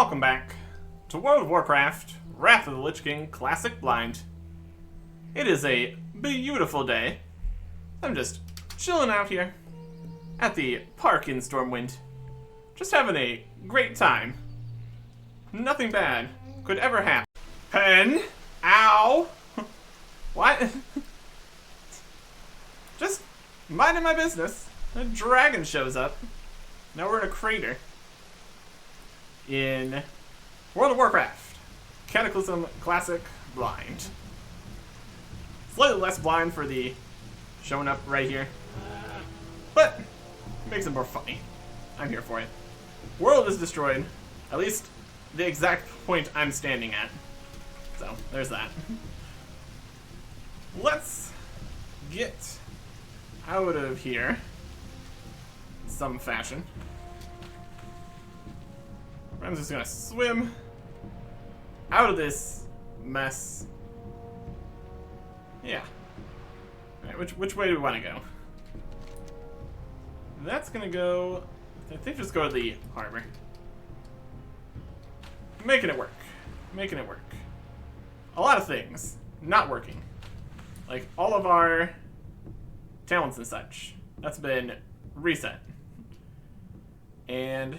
Welcome back to World of Warcraft, Wrath of the Lich King Classic Blind. It is a beautiful day. I'm just chilling out here at the park in Stormwind. Just having a great time. Nothing bad could ever happen. Pen? Ow! What? Just minding my business. A dragon shows up. Now we're in a crater. In World of Warcraft, Cataclysm Classic Blind. Slightly less blind for the showing up right here, but it makes it more funny. I'm here for it. World is destroyed, at least the exact point I'm standing at. So, there's that. Let's get out of here in some fashion. I'm just gonna swim out of this mess. Yeah. Alright, which way do we want to go? That's gonna go... I think just go to the harbor. Making it work. Making it work. A lot of things not working. Like all of our talents and such. That's been reset. And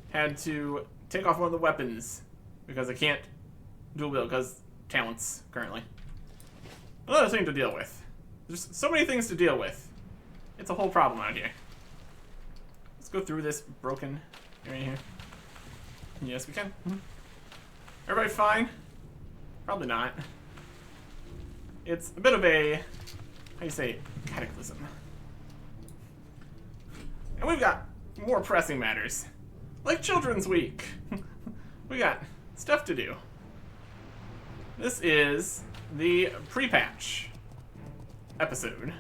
had to take off one of the weapons because I can't dual wield because talents currently. Another thing to deal with. There's so many things to deal with. It's a whole problem out here. Let's go through this broken area here. Yes, we can. Everybody fine? Probably not. It's a bit of a, how do you say, cataclysm. And we've got more pressing matters. Like Children's Week. We got stuff to do. This is the pre-patch episode.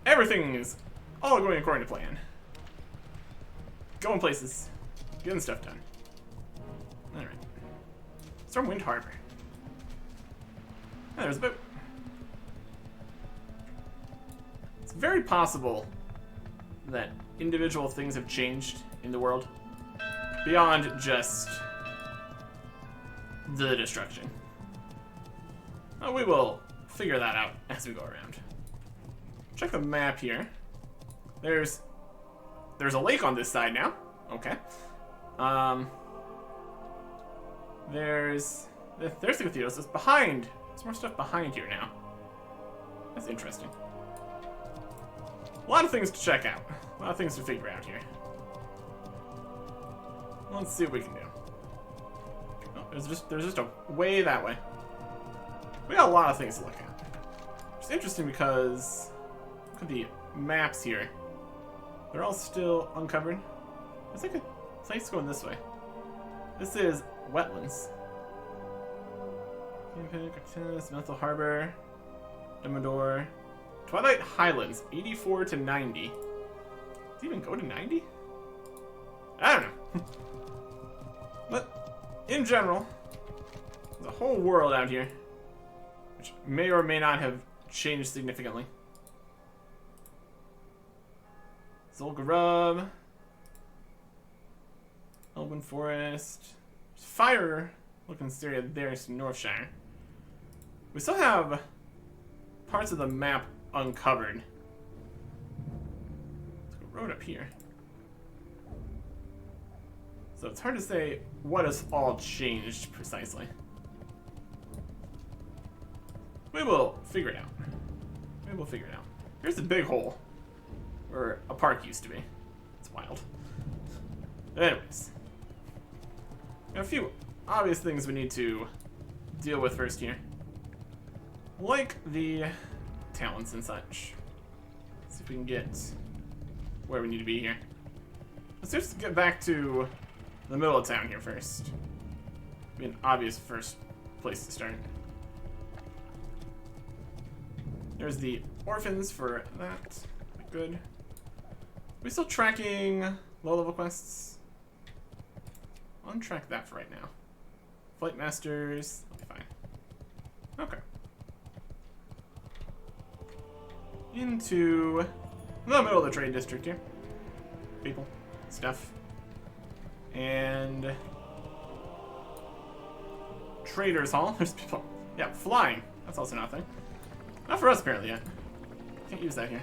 Everything is all going according to plan. Going places. Getting stuff done. Alright. Stormwind Harbor. Oh, there's a boat. It's very possible that individual things have changed in the world beyond just the destruction. Well, we will figure that out as we go around. Check the map here. There's a lake on this side now. Okay. There's the cathedral. It's behind. There's more stuff behind here now. That's interesting. A lot of things to check out. A lot of things to figure out here. Let's see what we can do. Oh, there's just a way that way. We got a lot of things to look at. It's interesting because look at the maps here. They're all still uncovered. There's like a place going this way. This is wetlands. Mental Harbor, Dumbledore. Twilight Highlands, 84 to 90. Does it even go to 90? I don't know. But, in general, there's a whole world out here, which may or may not have changed significantly. Zul'Gurub, Elven Forest, fire looking area there is Northshire. We still have parts of the map uncovered. Let's go road up here. So it's hard to say what has all changed precisely. We will figure it out. We will figure it out. Here's the big hole where a park used to be. It's wild. But anyways, a few obvious things we need to deal with first here. Like the talents and such. Let's see if we can get where we need to be here. Let's just get back to the middle of town here first. Be an obvious first place to start. There's the orphans for that. Good. Are we still tracking low-level quests? I'll untrack that for right now. Flight Masters, that'll be fine. Okay. Into the middle of the trade district here. People, stuff. And Traders Hall. There's people. Yeah, flying. That's also nothing. Not for us apparently yet. Can't use that here.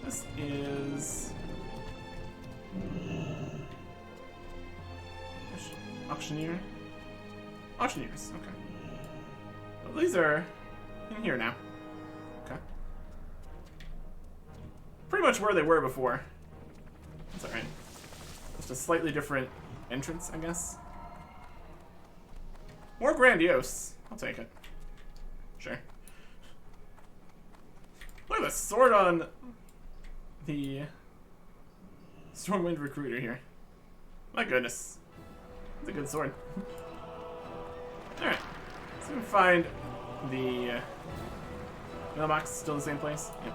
This is auctioneer. Auctioneers. Okay. Well, these are in here now. Okay. Pretty much where they were before. That's alright. Just a slightly different entrance, I guess. More grandiose. I'll take it. Sure. Look at the sword on the Stormwind Recruiter here. My goodness. It's a good sword. Alright. Let's go find the mailbox. Still in the same place? Yep.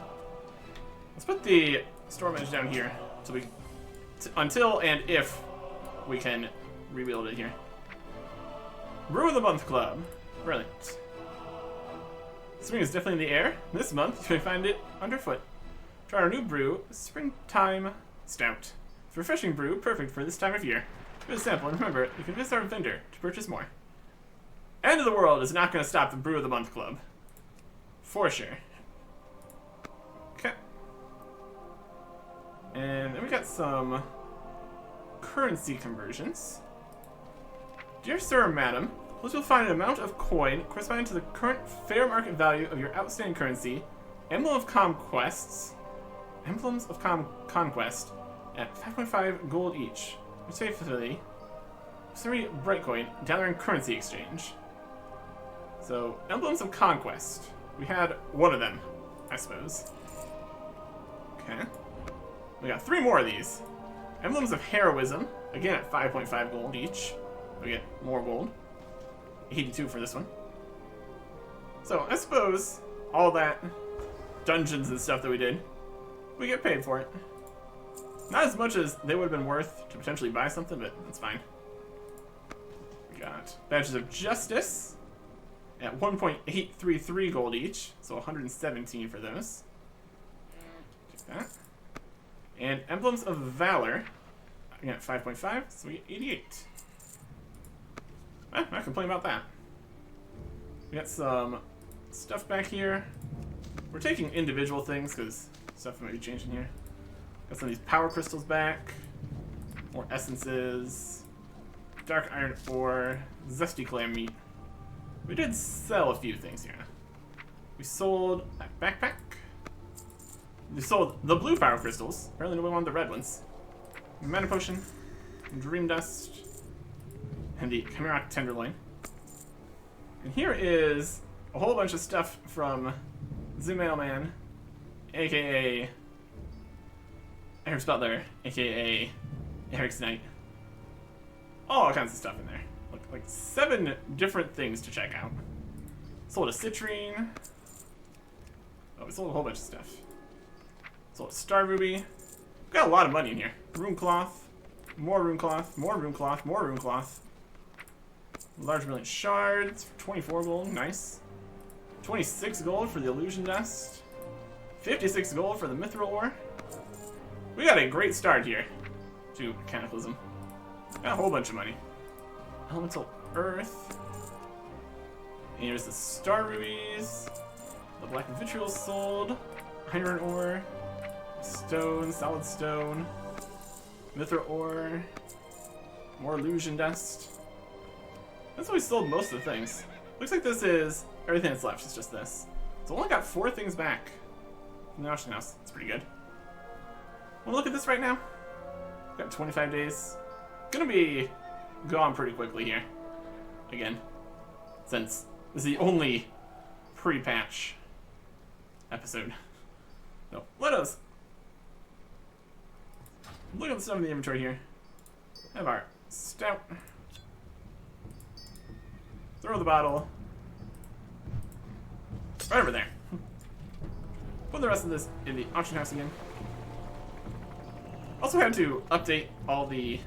Let's put the storm edge down here until and if we can rebuild it here. Brew of the Month Club. Brilliant. Spring is definitely in the air. This month, you may find it underfoot. Try our new brew, Springtime Stout. It's a refreshing brew, perfect for this time of year. Give it a sample, and remember, you can visit our vendor to purchase more. End of the world is not going to stop the Brew of the Month Club. For sure. Okay. And then we got some currency conversions. Dear sir or madam, please will find an amount of coin corresponding to the current fair market value of your outstanding currency, Emblems of Conquest, at 5.5 gold each. Respectively, 3 Brightcoin, Gathering Currency Exchange. So, Emblems of Conquest. We had one of them, I suppose. Okay. We got 3 more of these. Emblems of Heroism, again at 5.5 gold each. We get more gold. 82 for this one. So, I suppose all that dungeons and stuff that we did, we get paid for it. Not as much as they would have been worth to potentially buy something, but that's fine. We got Badges of Justice at 1.833 gold each, so 117 for those. Take that. And Emblems of Valor, again at 5.5, so we get 88. Not complain about that. We got some stuff back here. We're taking individual things because stuff might be changing here. Got some of these power crystals back. More essences. Dark iron ore. Zesty clam meat. We did sell a few things here. We sold that backpack. We sold the blue power crystals. Apparently nobody wanted the red ones. Mana potion. Dream dust. And the Chimeric Tenderloin. And here is a whole bunch of stuff from the Mailman, aka Eric's Butler, aka Eric's Knight. All kinds of stuff in there. Like 7 different things to check out. Sold a citrine. Oh, we sold a whole bunch of stuff. Sold a star ruby. We've got a lot of money in here. Rune cloth, more rune cloth, more rune cloth, more rune cloth. Large brilliant shards for 24 gold, nice. 26 gold for the illusion dust. 56 gold for the mithril ore. We got a great start here to Cataclysm. Got a whole bunch of money. Elemental earth. And here's the star rubies. The black vitriol sold. Iron ore. Stone, solid stone. Mithril ore. More illusion dust. That's what we sold most of the things. Looks like this is everything that's left. It's just this. So only got 4 things back from the auction house. That's pretty good. Wanna look at this right now? Got 25 days. Gonna be gone pretty quickly here. Again, since this is the only pre-patch episode. So let us look at the stuff in the inventory here. Have our stout. Throw the bottle right over there. Put the rest of this in the auction house again. Also had to update all the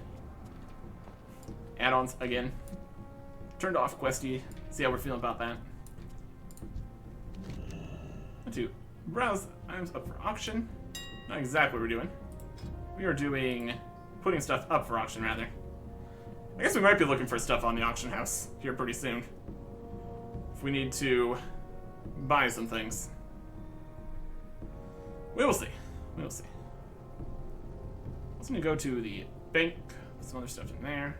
add-ons again. Turned off Questy, see how we're feeling about that. Had to browse items up for auction. Not exactly what we're doing. We are doing putting stuff up for auction, rather. I guess we might be looking for stuff on the auction house here pretty soon. If we need to buy some things. We will see. We will see. I'm gonna go to the bank, put some other stuff in there.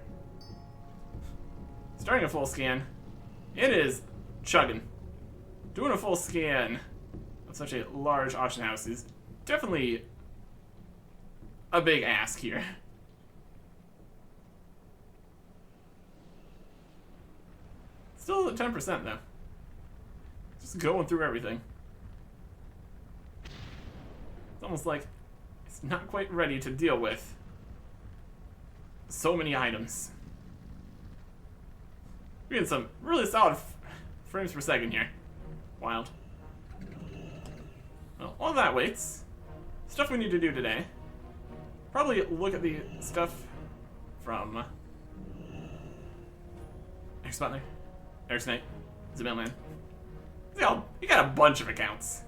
Starting a full scan. It is chugging. Doing a full scan of such a large auction house is definitely a big ask here. Still at 10% though. Just going through everything. It's almost like it's not quite ready to deal with so many items. We're getting some really solid frames per second here. Wild. Well, while that waits, stuff we need to do today. Probably look at the stuff from Eric Sputner, Eric Knight, the Mailman. You got a bunch of accounts.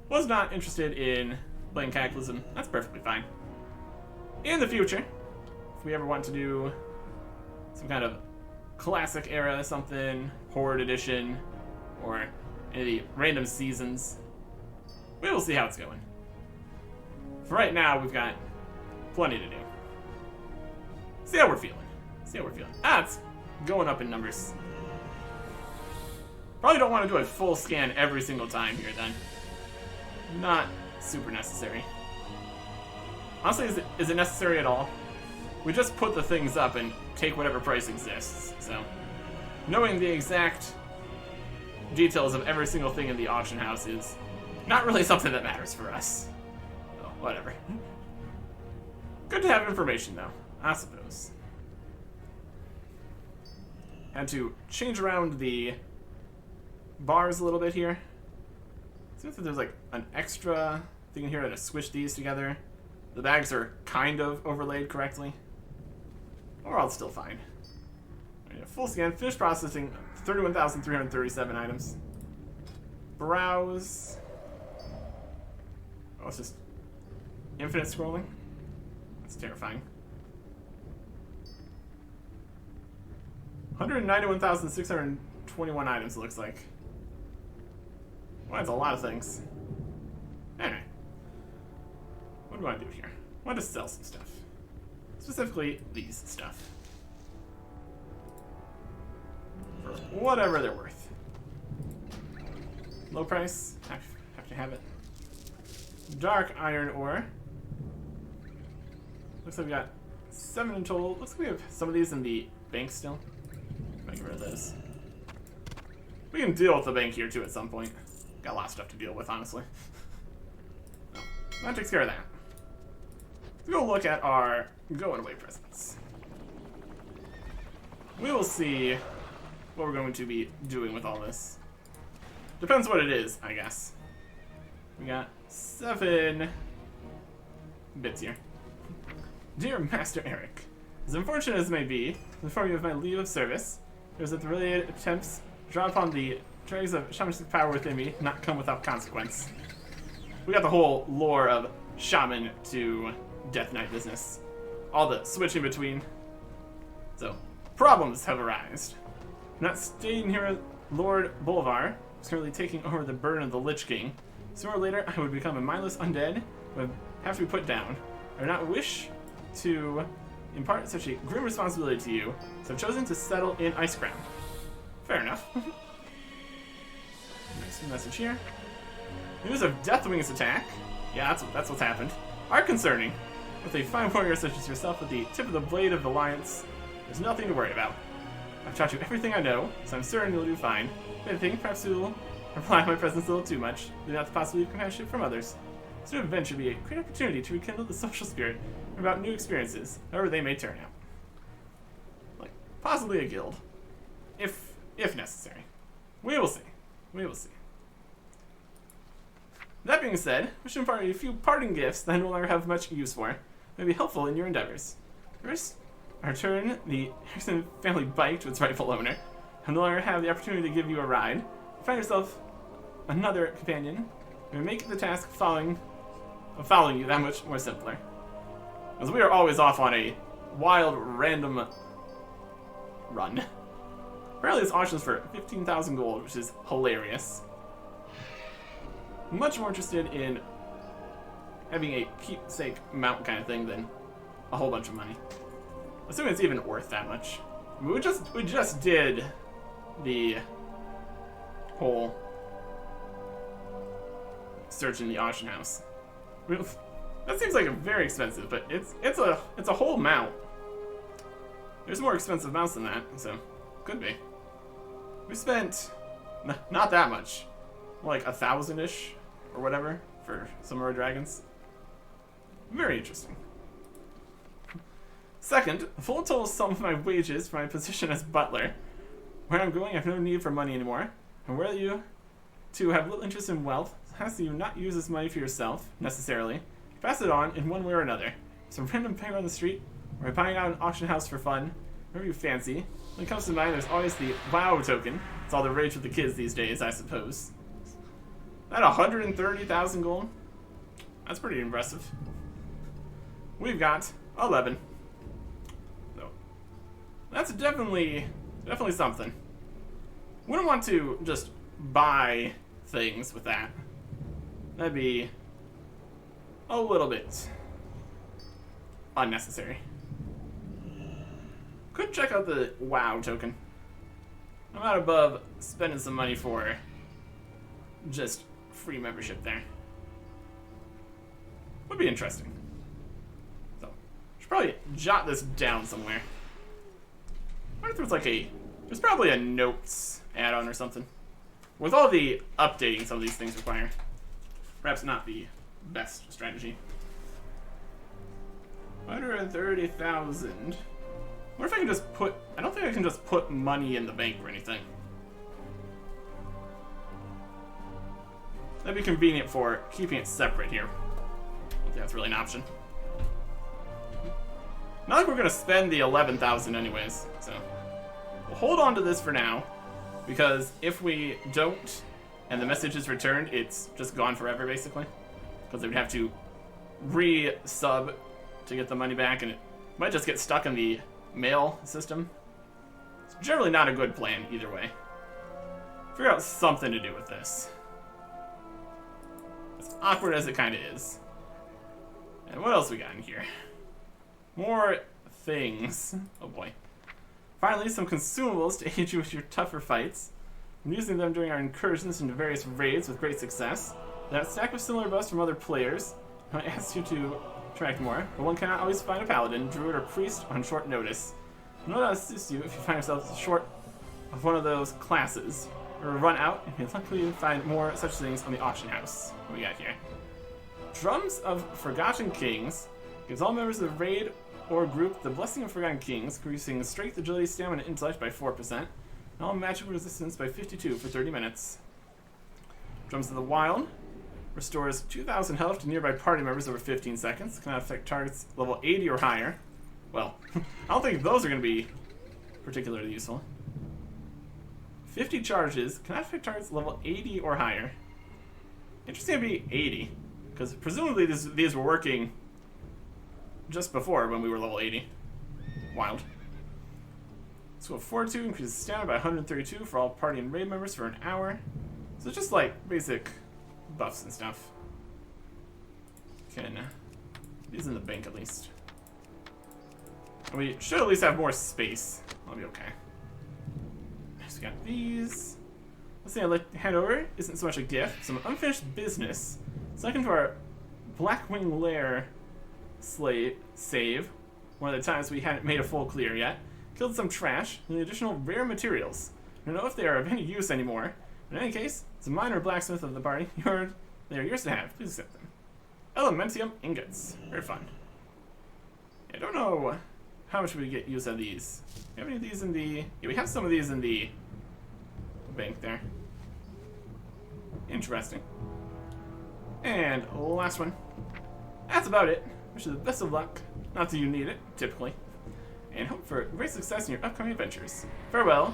Was not interested in playing Cataclysm. That's perfectly fine. In the future, if we ever want to do some kind of classic era something, Horde Edition, or any of the random seasons, we will see how it's going. For right now, we've got plenty to do. See how we're feeling. See how we're feeling. It's going up in numbers. Probably don't want to do a full scan every single time here then. Not super necessary. Honestly, is it necessary at all? We just put the things up and take whatever price exists, so knowing the exact details of every single thing in the auction house is not really something that matters for us. So, whatever. Good to have information, though, I suppose. Had to change around the bars a little bit here. Seems like there's like an extra thing in here to squish these together. The bags are kind of overlaid correctly. Overall, it's still fine. Full scan, finish processing 31,337 items. Browse. Oh, it's just infinite scrolling. That's terrifying. 191,621 items, it looks like. Well, that's a lot of things. Anyway. What do I do here? I want to sell some stuff. Specifically, these stuff. For whatever they're worth. Low price. Have to have it. Dark iron ore. Looks like we got 7 in total. Looks like we have some of these in the bank still. Get rid of those. We can deal with the bank here too at some point. Got a lot of stuff to deal with, honestly. No, that takes care of that. Let's go look at our going away presents. We will see what we're going to be doing with all this. Depends what it is, I guess. We got 7 bits here. Dear Master Eric, as unfortunate as it may be, to inform you of my leave of service, it was that the related attempts to draw upon the dregs of shamanistic power within me not come without consequence. We got the whole lore of shaman to Death Knight business. All the switching between. So, problems have arisen. I'm not staying here at Lord Bolvar, who's currently taking over the burden of the Lich King. Sooner or later, I would become a mindless undead who would have to be put down. I do not wish to impart such a grim responsibility to you, so I've chosen to settle in Icecrown. Fair enough. Nice message here. News of Deathwing's attack. Yeah, that's what's happened. Are concerning. With a fine warrior such as yourself at the tip of the blade of the Alliance, there's nothing to worry about. I've taught you everything I know, so I'm certain you'll do fine. If anything, perhaps you'll rely on my presence a little too much, leaving out the possibility of companionship from others. This new event should be a great opportunity to rekindle the social spirit about new experiences, however they may turn out. Like, possibly a guild. If necessary. We will see. We will see. That being said, I wish to impart a few parting gifts that I no longer have much use for. May be helpful in your endeavors. First, I return the Harrison family bike to its rightful owner. I no longer have the opportunity to give you a ride. If you find yourself another companion, it may make the task of following you that much more simpler. Because we are always off on a wild, random run. Apparently this auction is for 15,000 gold, which is hilarious. Much more interested in having a keepsake mount kind of thing than a whole bunch of money. Assuming it's even worth that much. I mean, we just did the whole search in the auction house. That seems like a very expensive, but it's a whole mount. There's more expensive mounts than that, so could be. We spent not that much, like 1,000-ish or whatever for some of our dragons. Very interesting. Second, full total sum of my wages for my position as butler. Where I'm going, I have no need for money anymore. And where you two have little interest in wealth, as you not use this money for yourself, necessarily. Pass it on in one way or another. Some random pair on the street, or buying out an auction house for fun, whatever you fancy. When it comes to mine, there's always the WoW token. It's all the rage with the kids these days, I suppose. That 130,000 gold? That's pretty impressive. We've got 11. So, that's definitely something. Wouldn't want to just buy things with that. That'd be a little bit unnecessary. Could check out the WoW token. I'm not above spending some money for just free membership there. Would be interesting. So, should probably jot this down somewhere. I wonder if there's probably a notes add-on or something. With all the updating some of these things require. Perhaps not the best strategy. 130,000. What if I can just put... I don't think I can just put money in the bank or anything. That'd be convenient for keeping it separate here. I don't think that's really an option. Not like we're going to spend the 11,000 anyways, so... We'll hold on to this for now, because if we don't, and the message is returned, it's just gone forever, basically. Because they would have to re-sub to get the money back, and it might just get stuck in the mail system. It's generally not a good plan, either way. Figure out something to do with this. As awkward as it kind of is. And what else we got in here? More things. Oh boy. Finally, some consumables to aid you with your tougher fights. I'm using them during our incursions into various raids with great success. That stack with similar buffs from other players. I asked you to track more, but one cannot always find a paladin, druid, or priest on short notice. I know that assist you if you find yourself short of one of those classes, or run out, and you'll luckily find more such things on the auction house. What we got here? Drums of Forgotten Kings gives all members of the raid or group the Blessing of Forgotten Kings, increasing strength, agility, stamina, and intellect by 4%, and all magical resistance by 52 for 30 minutes. Drums of the Wild restores 2,000 health to nearby party members over 15 seconds. Cannot affect targets level 80 or higher. Well, I don't think those are going to be particularly useful. 50 charges. Cannot affect targets level 80 or higher. Interesting to be 80, because presumably these were working just before when we were level 80. Wild. So Fortitude increases stamina by 132 for all party and raid members for an hour. So it's just like basic buffs and stuff. Can these in the bank at least. And we should at least have more space. I'll be okay. Next we got these. Let's see, I'd like to hand over isn't so much a gift, some unfinished business. Second to our Blackwing Lair save. One of the times we hadn't made a full clear yet. Killed some trash and the additional rare materials. I don't know if they are of any use anymore. In any case, it's a minor blacksmith of the party. They are yours to have. Please accept them. Elementium ingots. Very fun. I don't know how much we get use of these. Do we have any of these in the... Yeah, we have some of these in the bank there. Interesting. And last one. That's about it. Wish you the best of luck. Not that you need it, typically. And hope for great success in your upcoming adventures. Farewell,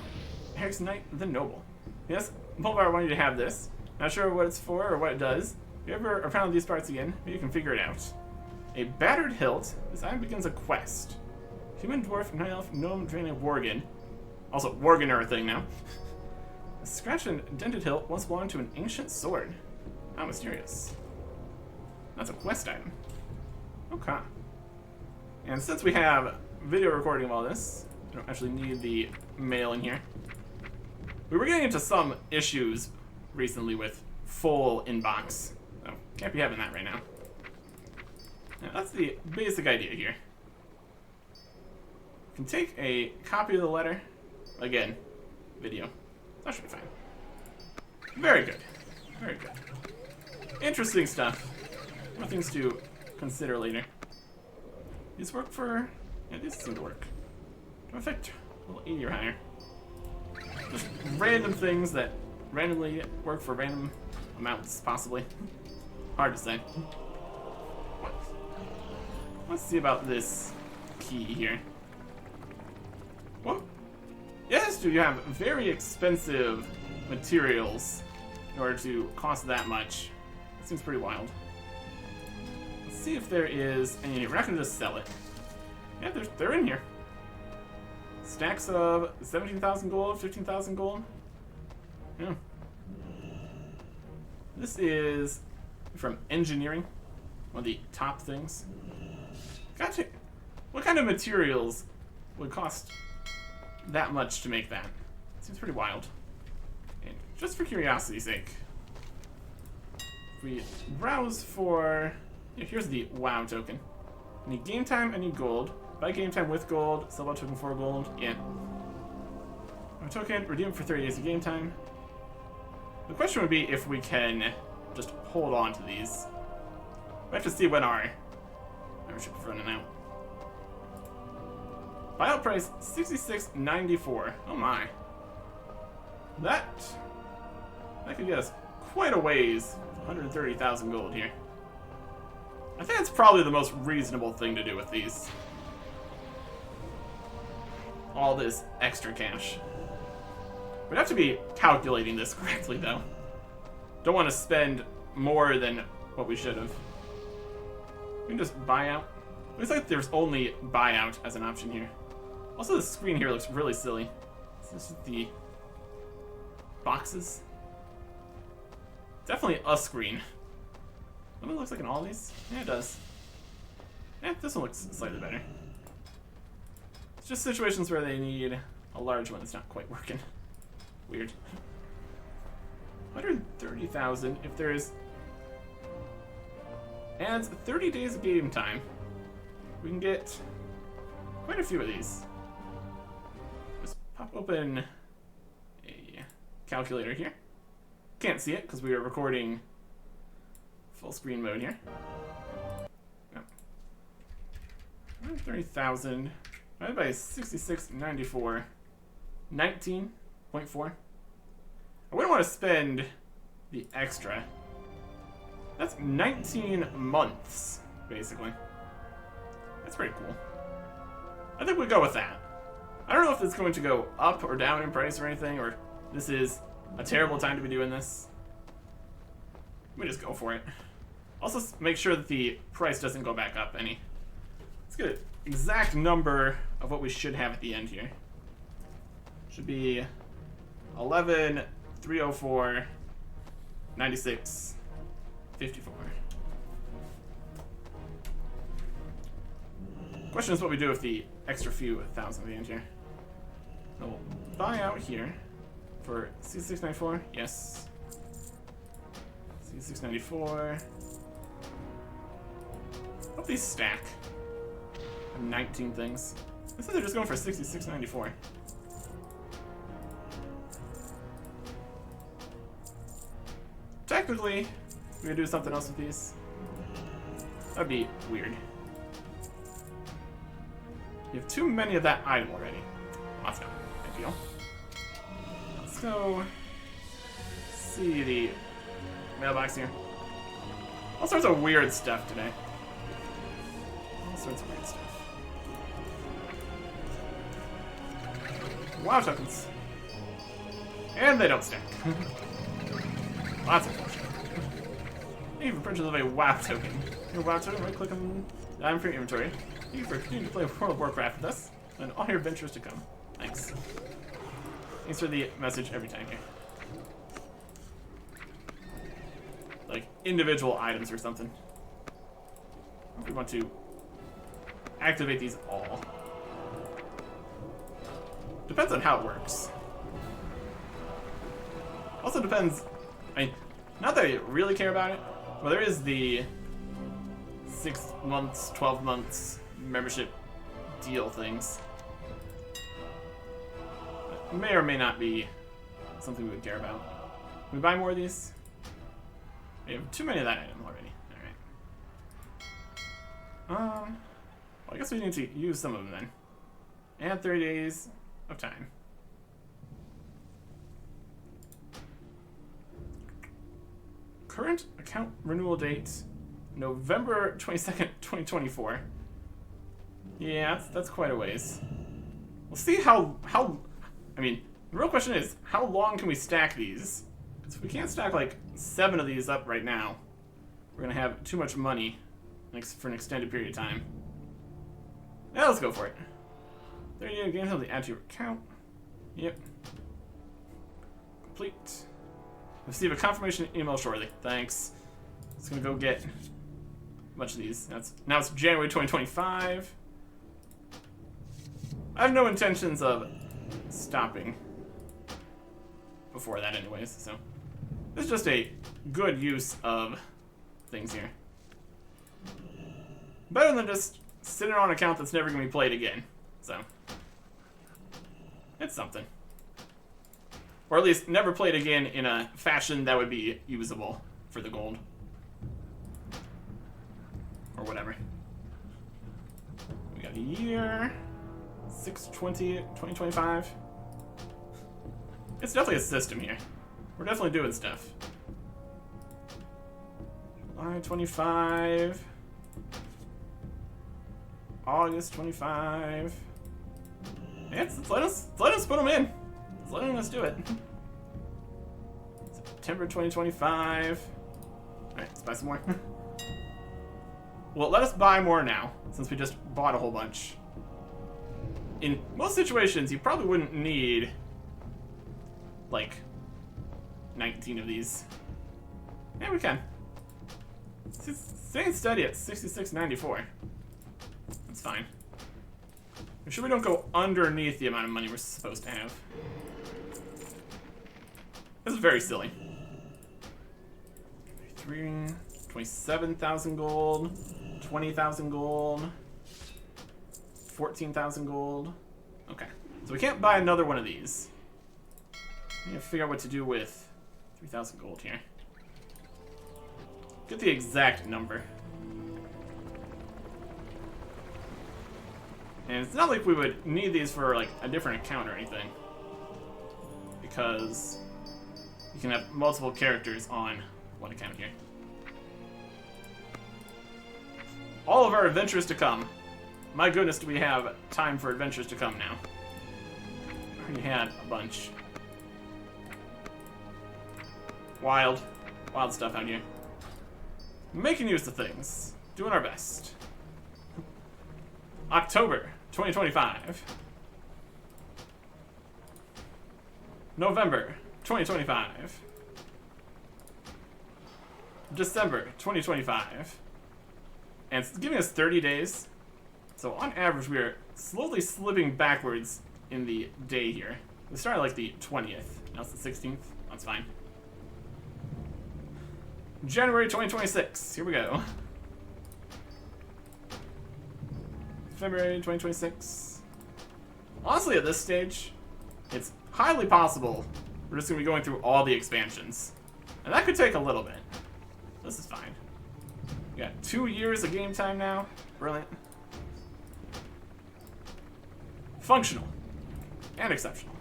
Eric's Knight the Noble. Yes, Bolvar wanted you to have this. Not sure what it's for or what it does. If you ever are found these parts again, maybe you can figure it out. A battered hilt. This item begins a quest. Human, dwarf, night elf, gnome, drain, and worgen. Also, worgen are a thing now. A scratched and dented hilt once belonged to an ancient sword. How mysterious. That's a quest item. Okay. And since we have video recording of all this, we don't actually need the mail in here. We were getting into some issues recently with full inbox, so can't be having that right now. Now, that's the basic idea here. You can take a copy of the letter. Again, video. That should be fine. Very good. Very good. Interesting stuff. More things to consider later. These work for... yeah, these seem to work. Don't affect level 80 or higher. Just random things that randomly work for random amounts, possibly. Hard to say. Let's see about this key here. What? Yes, do you have very expensive materials in order to cost that much? That seems pretty wild. Let's see if there is any. We're not going to just sell it. Yeah, they're in here. Stacks of 17,000 gold, 15,000 gold. Yeah. This is from engineering, one of the top things. Gotcha. What kind of materials would cost that much to make that? Seems pretty wild. And just for curiosity's sake, if we browse for... yeah, here's the WoW token. I need game time, I need gold. Buy game time with gold, sell WoW token for gold. Yeah. WoW token, redeem for 30 days of game time. The question would be if we can just hold on to these. We have to see when our membership is running out. Buyout price $66.94. Oh my. That could get us quite a ways. 130,000 gold here. I think that's probably the most reasonable thing to do with these. All this extra cash. We'd have to be calculating this correctly, though. Don't want to spend more than what we should have. We can just buy out. It looks like there's only buyout as an option here. Also, the screen here looks really silly. This is the boxes. Definitely a screen. It looks like in all these. Yeah, it does. Yeah, this one looks slightly better. It's just situations where they need a large one that's not quite working. Weird. 130,000 if there's... adds 30 days of game time. We can get quite a few of these. Just pop open a calculator here. Can't see it because we are recording full screen mode here. No. 130,000 divided by 66.94. 19.4. I wouldn't want to spend the extra. That's 19 months, basically. That's pretty cool. I think we'll go with that. I don't know if it's going to go up or down in price or anything, or this is a terrible time to be doing this. Let me just go for it. Also, make sure that the price doesn't go back up any. Let's get an exact number of what we should have at the end here. Should be 11,304, 96, 54. Question is what we do with the extra few thousand at the end here. So we'll buy out here for C694. Yes. C694. Hope these stack. I have 19 things. This says they're just going for 66.94. Technically, we could do something else with these. That'd be weird. You have too many of that item already. That's not a big deal. Let's go see the mailbox here. All sorts of weird stuff today. All sorts of weird stuff. WoW tokens. And they don't stack. Lots of bullshit. Thank you for purchase of a WoW token. Your WoW token, right click on the item for your inventory. Thank you for continuing to play World of Warcraft with us and all your adventures to come. Thanks. Thanks for the message every time here. Like individual items or something. If we want to activate these all. Depends on how it works. Also depends, I mean, not that I really care about it, but there is the 6 months, 12 months membership deal things. That may or may not be something we would care about. Can we buy more of these? We have too many of that item already. Alright. Well, I guess we need to use some of them then. And 30 days of time. Current account renewal date, November 22nd, 2024. Yeah, that's quite a ways. We'll see how, I mean, the real question is, how long can we stack these? Because if we can't stack like 7 of these up right now, we're gonna have too much money for an extended period of time. Yeah, let's go for it. 38 games on the add to your account. Yep. Complete. Receive a confirmation email shortly. Thanks. Just gonna go get a bunch of these. Now it's January 2025. I have no intentions of stopping before that anyways, so this is just a good use of things here. Better than just sitting on an account that's never gonna be played again. So it's something. Or at least never played again in a fashion that would be usable for the gold. Or whatever. We got a year. 6/20/2025. It's definitely a system here. We're definitely doing stuff. July 25. August 25. Yeah, let us put them in. It's letting us do it. September 2025. Alright, let's buy some more. Well, let us buy more now, since we just bought a whole bunch. In most situations, you probably wouldn't need, like, 19 of these. Yeah, we can. It's staying steady at 66.94. That's fine. Make sure we don't go underneath the amount of money we're supposed to have. This is very silly. 27,000 gold, 20,000 gold, 14,000 gold. Okay, so we can't buy another one of these. We have to figure out what to do with 3,000 gold here. Get the exact number. And it's not like we would need these for like a different account or anything, because you can have multiple characters on one account here. All of our adventures to come. My goodness, do we have time for adventures to come now. We had a bunch. Wild stuff out here. Making use of things. Doing our best. October 2025. November 2025. December 2025. And it's giving us 30 days. So on average, we are slowly slipping backwards in the day here. We started like the 20th. Now it's the 16th. That's fine. January 2026. Here we go. February 2026. Honestly, at this stage, it's highly possible we're just going to be going through all the expansions. And that could take a little bit. This is fine. We got 2 years of game time now. Brilliant. Functional. And exceptional.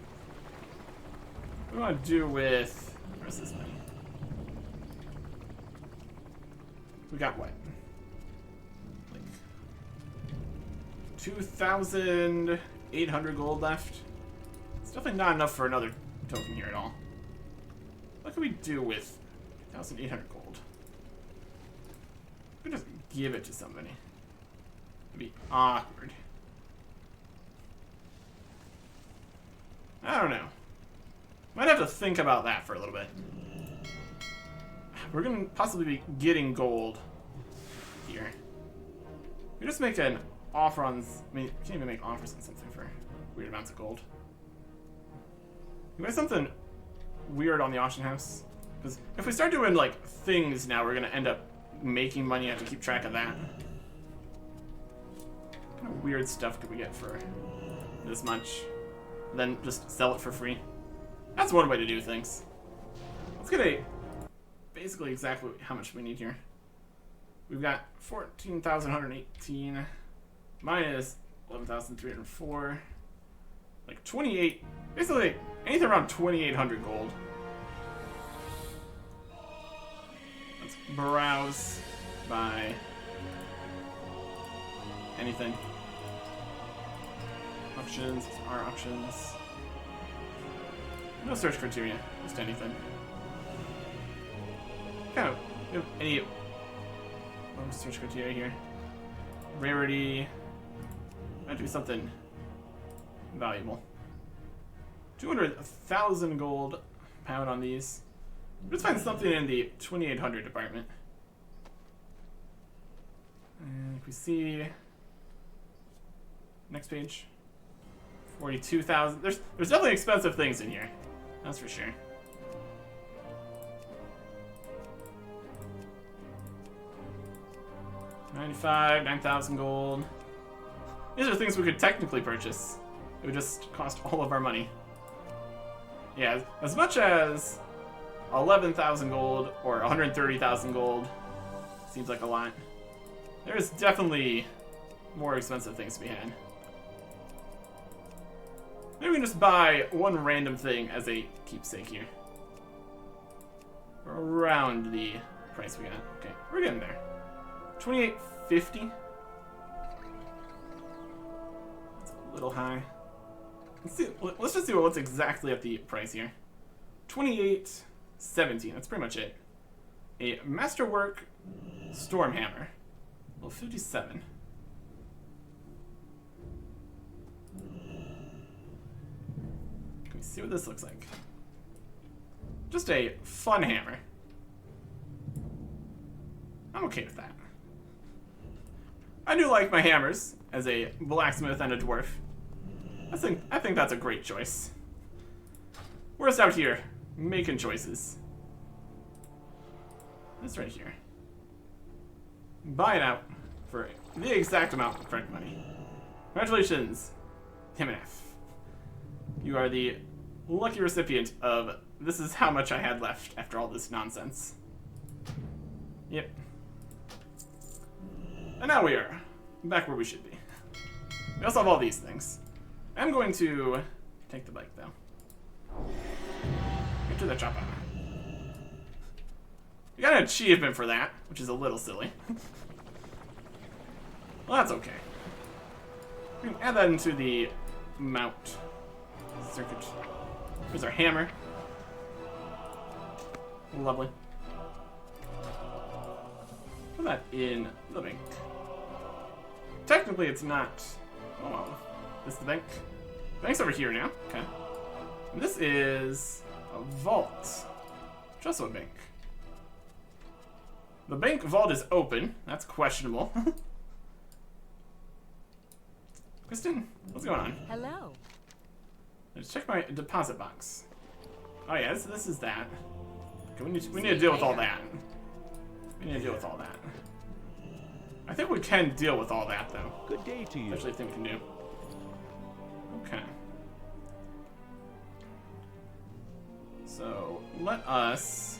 What do we want to do with the rest of this money? We got what? Like 2,800 gold left. It's definitely not enough for another token here at all. What can we do with 2,800 gold? give it to somebody. It'd be awkward. I don't know. Might have to think about that for a little bit. We're gonna possibly be getting gold here. We just make an offer on. I mean, we can't even make offers on something for weird amounts of gold. We have something weird on the auction house. Because if we start doing like things now, we're gonna end up making money. I have to keep track of that. What kind of weird stuff could we get for this much? And then just sell it for free. That's one way to do things. Let's get basically exactly how much we need here. We've got 14,118 minus 11,304. Like 28, basically anything around 2,800 gold. Let's browse by anything. Options, our options. No search criteria, just anything. Kind of, we have any search criteria here. Rarity. Might be something valuable. 200,000 gold pound on these. Let's find something in the 2,800 department. And if we see next page, 42,000. There's definitely expensive things in here. That's for sure. $95, 9,000 gold. These are things we could technically purchase. It would just cost all of our money. Yeah, as much as 11,000 gold or 130,000 gold seems like a lot. There's definitely more expensive things to be had. Maybe we can just buy one random thing as a keepsake here. Around the price we got. Okay, we're getting there. 28.50. That's a little high. Let's just see what's exactly at the price here. 28.17. That's pretty much it. A Masterwork Stormhammer. Well, 57. Can we see what this looks like? Just a fun hammer. I'm okay with that. I do like my hammers as a blacksmith and a dwarf. I think that's a great choice. We're just out here making choices. This right here. Buy it out for the exact amount of correct money. Congratulations, MF. You are the lucky recipient of this is how much I had left after all this nonsense. Yep. And now we are back where we should be. We also have all these things. I'm going to take the bike though. Get to the chopper. We got an achievement for that, which is a little silly. Well, that's okay. We can add that into the mount circuit. Here's our hammer. Lovely. Put that in the bank. Technically, it's not. Oh, well. This is the bank. Bank's over here now. Okay. And this is a vault. Just a bank. The bank vault is open. That's questionable. Kristen, what's going on? Hello. Let's check my deposit box. Oh yeah, this is that. Okay, we need to deal with all that. We need to deal with all that. I think we can deal with all that though. Good day to you. Especially think we can do. Okay. So let us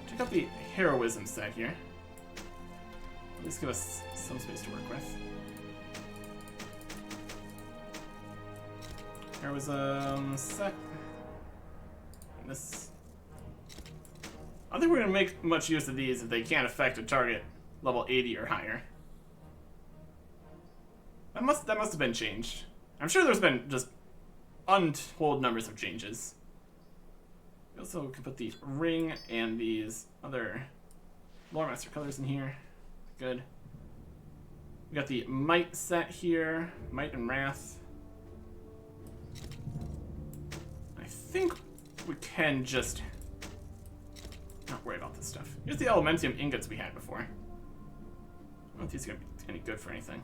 check out the heroism set here. At least give us some space to work with. Heroism set. And this. I don't think we're gonna make much use of these if they can't affect a target level 80 or higher. That must have been changed. I'm sure there's been just untold numbers of changes. We also can put the ring and these other Lore Master colors in here. Good. We got the Might set here. Might and Wrath. I think we can just not worry about this stuff. Here's the Elementium ingots we had before. I don't know if these are going to be any good for anything.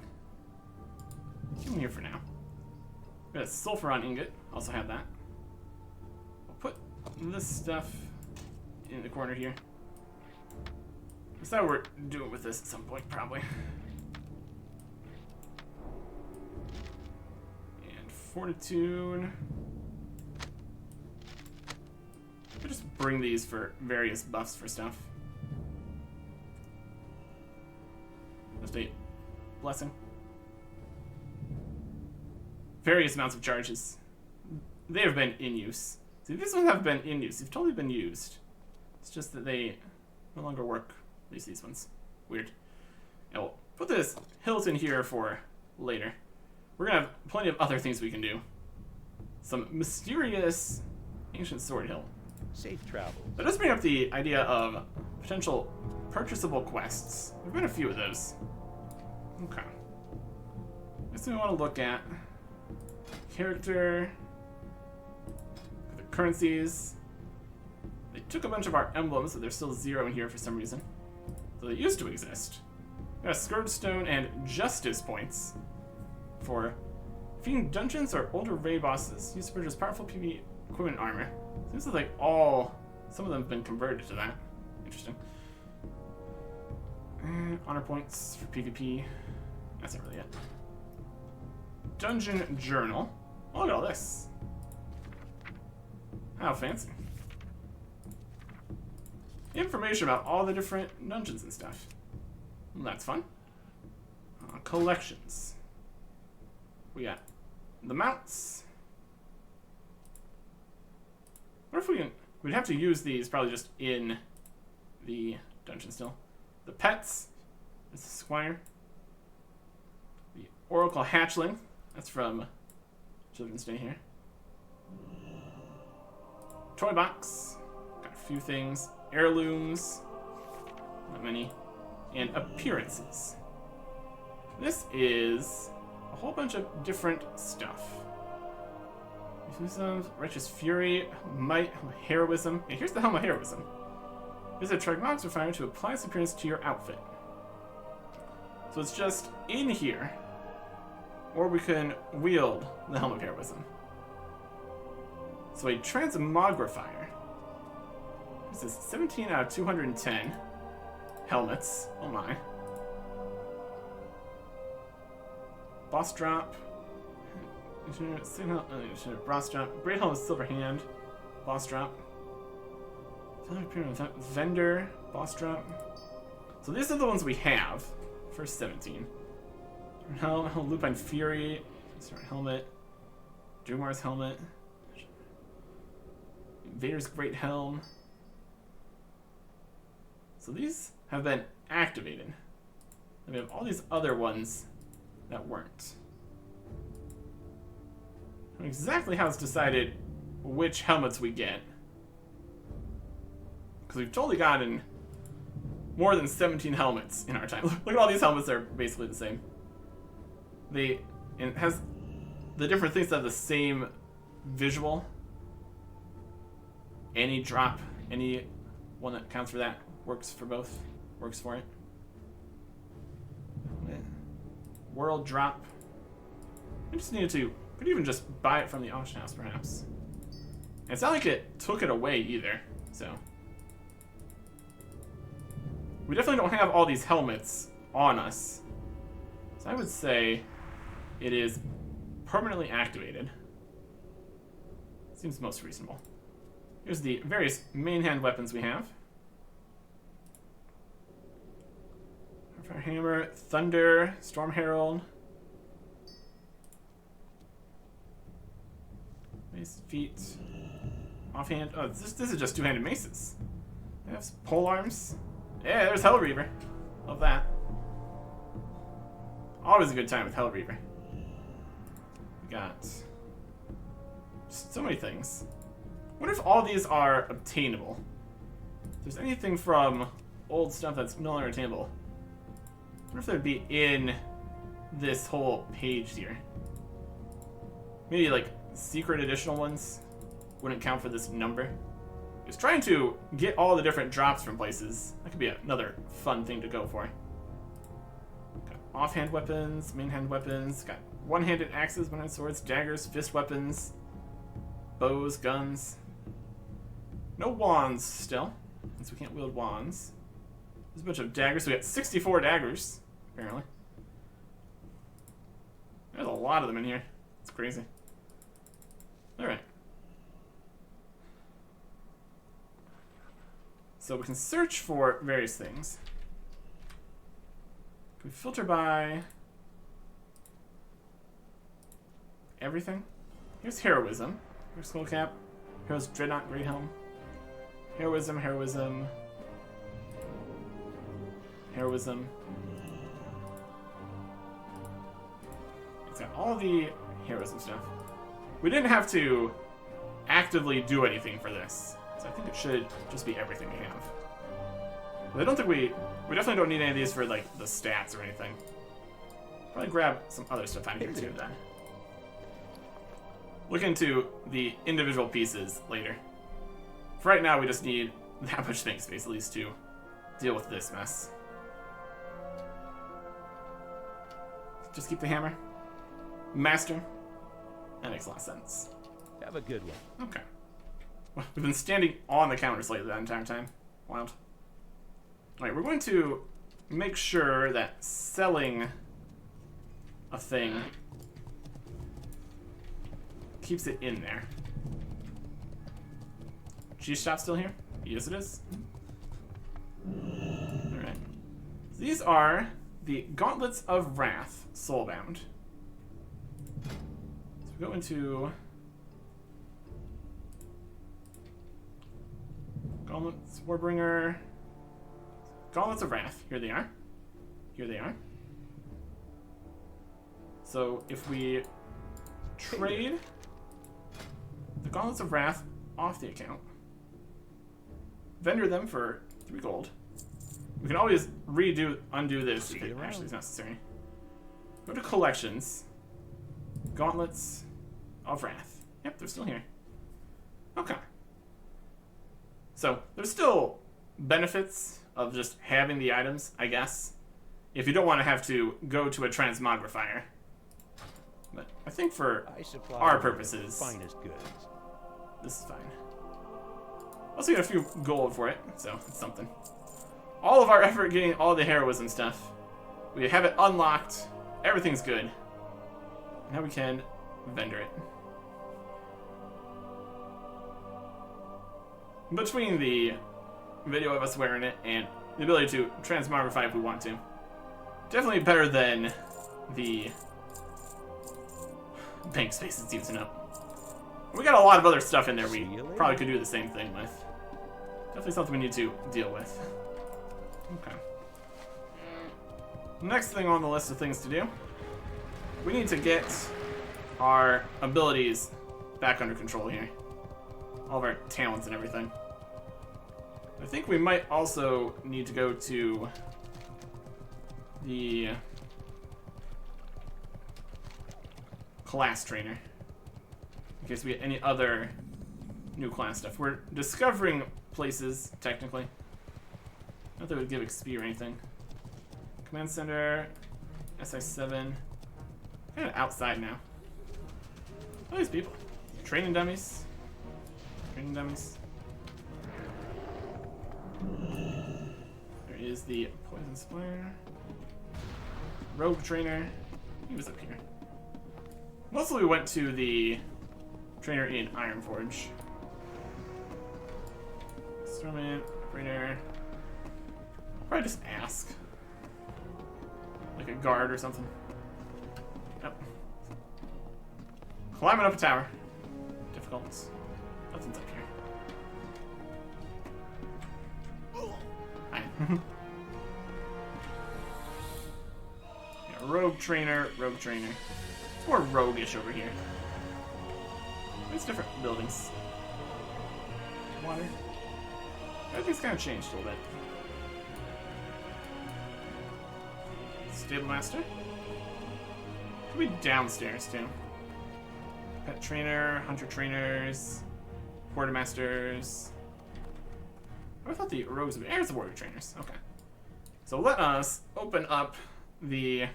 Keep them here for now. We got a Sulfuron ingot. Also have that. I'll put this stuff in the corner here. That's how we're doing with this at some point, probably. And Fortitude. I'll just bring these for various buffs for stuff. Just a blessing. Various amounts of charges. They have been in use. See, these ones have been in use. They've totally been used. It's just that they no longer work. At least these ones. Weird. And we'll put this hilt in here for later. We're gonna have plenty of other things we can do. Some mysterious ancient sword hilt. Safe travel. That does bring up the idea of potential purchasable quests. There've been a few of those. Okay. Next thing we want to look at. Character. The currencies. They took a bunch of our emblems, but there's still 0 in here for some reason. So they used to exist. We got Scourgestone and Justice points for defeating dungeons or older raid bosses. Used to purchase powerful PvE equipment armor. Seems like some of them have been converted to that. Interesting. Honor points for PvP. That's not really it. Dungeon Journal. Oh, look at all this. How fancy. Information about all the different dungeons and stuff. Well, that's fun. Collections. We got the mounts. What if we can... We'd have to use these probably just in the dungeon still. The pets. This is Squire. The Oracle Hatchling. That's from Children's Day here. Toy box. Got a few things. Heirlooms. Not many. And appearances. This is a whole bunch of different stuff. Righteous Fury, Might, Heroism. And here's the Helm of Heroism. There's a Trigmox Refiner to apply its appearance to your outfit. So it's just in here. Or we can wield the Helm of Heroism. So a Transmogrifier. This is 17 out of 210 helmets. Oh my. Boss drop. Boss drop. Great Helm with Silver Hand. Boss drop. Vendor. Boss drop. So these are the ones we have. First 17. Helm, Lupine Fury. Sorry, helmet. Drumar's helmet. Vader's Great Helm. So these have been activated. And we have all these other ones that weren't. Exactly how it's decided which helmets we get. Because we've totally gotten more than 17 helmets in our time. Look at all these helmets, they're basically the same. And it has the different things that have the same visual. Any drop, any one that counts for that works for both. Works for it. World drop. I just needed to. Could even just buy it from the auction house, perhaps. And it's not like it took it away either, so. We definitely don't have all these helmets on us. So I would say it is permanently activated. Seems most reasonable. Here's the various main hand weapons we have. Fire Hammer, Thunder, Storm Herald. Mace, feet, offhand. Oh, this is just two-handed maces. They have pole arms. Yeah, there's Hell Reaver. Love that. Always a good time with Hell Reaver. We got just so many things. What if all these are obtainable? If there's anything from old stuff that's no longer attainable, wonder if they'd be in this whole page here. Maybe like secret additional ones wouldn't count for this number. It's trying to get all the different drops from places. That could be another fun thing to go for. Got offhand weapons, main hand weapons, got one-handed axes, one-handed swords, daggers, fist weapons, bows, guns. No wands still, since we can't wield wands. There's a bunch of daggers. We got 64 daggers, apparently. There's a lot of them in here. It's crazy. Alright. So we can search for various things. Can we filter by everything? Here's heroism. Here's skullcap. Here's dreadnought, great helm. Heroism, heroism. Heroism. It's got all the heroism stuff. We didn't have to actively do anything for this, so I think it should just be everything we have. But I don't think we definitely don't need any of these for like the stats or anything. Probably grab some other stuff out of here too then. Look into the individual pieces later. For right now, we just need that much tank space at least to deal with this mess. Just keep the hammer. Master. That makes a lot of sense. Have a good one. Okay. Well, we've been standing on the counters lately that entire time. Wild. Alright, we're going to make sure that selling a thing keeps it in there. Cheese shop still here? Yes, it is. Alright. These are the Gauntlets of Wrath, Soulbound. So we go into Gauntlets, Warbringer, Gauntlets of Wrath. Here they are. Here they are. So if we trade the Gauntlets of Wrath off the account, vendor them for 3 gold. We can always undo this if it actually is necessary. Go to collections. Gauntlets of Wrath. Yep, they're still here. Okay. So there's still benefits of just having the items, I guess, if you don't want to have to go to a transmogrifier. But I think for our purposes, Finest goods. this is fine. Also get a few gold for it, so it's something. All of our effort getting all the heroism stuff. We have it unlocked. Everything's good. Now we can vendor it. Between the video of us wearing it and the ability to transmogrify if we want to, definitely better than the bank space it's using up. We got a lot of other stuff in there we probably could do the same thing with. Definitely something we need to deal with. Okay. Next thing on the list of things to do, we need to get our abilities back under control here. All of our talents and everything. I think we might also need to go to the class trainer in case we get any other new class stuff. We're discovering places, technically. Not that it would give XP or anything. Command Center, SI7. Kind of outside now. All these people. Training dummies. Training dummies. There is the Poison Splayer. Rogue Trainer. He was up here. Mostly we went to the trainer in Ironforge. Stormant, Trainer. Probably just ask. Like a guard or something. Yep. Climbing up a tower. Difficult. Nothing's up here. Hi. Yeah, rogue trainer, rogue trainer. It's more roguish over here. It's different buildings. Water. Everything's kind of changed a little bit. Stable Master. Could be downstairs too. Pet Trainer, Hunter Trainers, Quartermasters. I thought the rogues would be. There's the Warrior Trainers. Okay. So let us open up the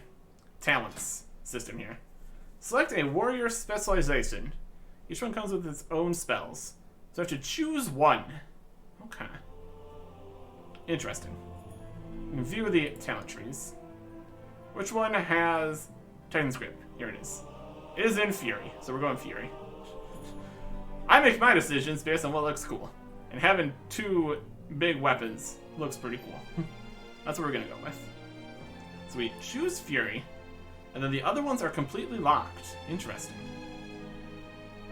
talents system here. Select a warrior specialization. Each one comes with its own spells. So I have to choose one. Okay. Interesting. View the talent trees. Which one has Titan's Grip? Here it is. It is in Fury, so we're going Fury. I make my decisions based on what looks cool. And having two big weapons looks pretty cool. That's what we're gonna go with. So we choose Fury, and then the other ones are completely locked. Interesting.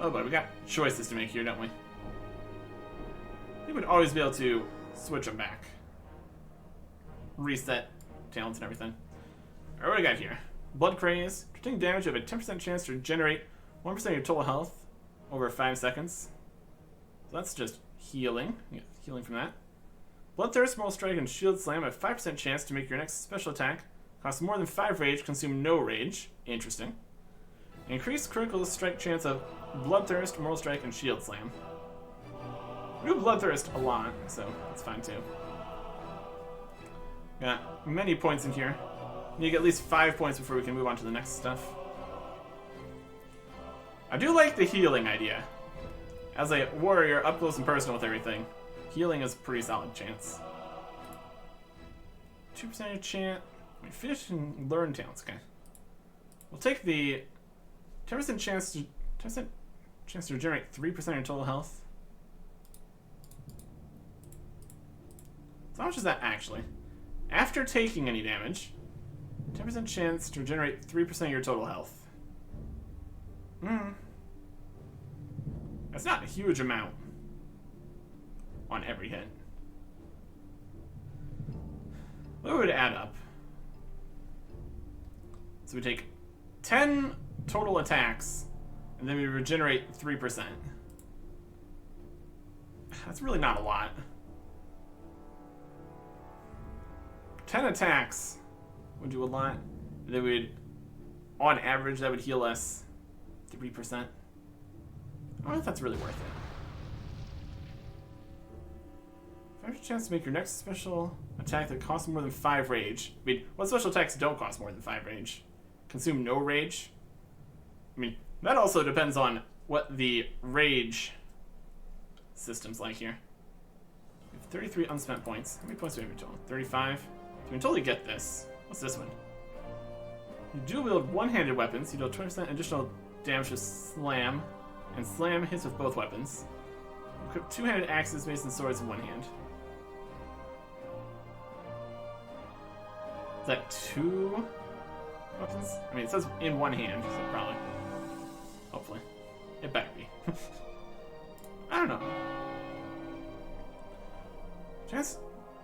Oh boy, we got choices to make here, don't we? I think we'd always be able to switch them back. Reset talents and everything. Alright, what do we got here? Blood Craze. For taking damage, you have a 10% chance to regenerate 1% of your total health over 5 seconds. So that's just healing. You get healing from that. Bloodthirst, Moral Strike, and Shield Slam have 5% chance to make your next special attack cost more than 5 rage, consume no rage. Interesting. Increased critical strike chance of Bloodthirst, Moral Strike, and Shield Slam. We do Bloodthirst a lot, so that's fine too. Got many points in here. Need to get at least 5 points before we can move on to the next stuff. I do like the healing idea. As a warrior, up close and personal with everything, healing is a pretty solid chance. 2% chance. We finish and learn talents. Okay. We'll take the 10% chance to regenerate 3% of your total health. So how much is that actually? After taking any damage, 10% chance to regenerate 3% of your total health. That's not a huge amount on every hit. What would it add up? So we take 10 total attacks, and then we regenerate 3%. That's really not a lot. 10 attacks would do a lot. And then we'd, on average, that would heal us 3%. I don't know if that's really worth it. 5% chance to make your next special attack that costs more than 5 rage. I mean, what special attacks don't cost more than 5 rage? Consume no rage? I mean, that also depends on what the rage system's like here. We have 33 unspent points. How many points do we have in total? 35? So we can totally get this. What's this one? You do wield one-handed weapons. You deal 20% additional damage with Slam, and Slam hits with both weapons. Equip two-handed axes, mace, and swords in one hand. Is that 2 weapons? I mean, it says in one hand, so probably. Hopefully. It better be. I don't know.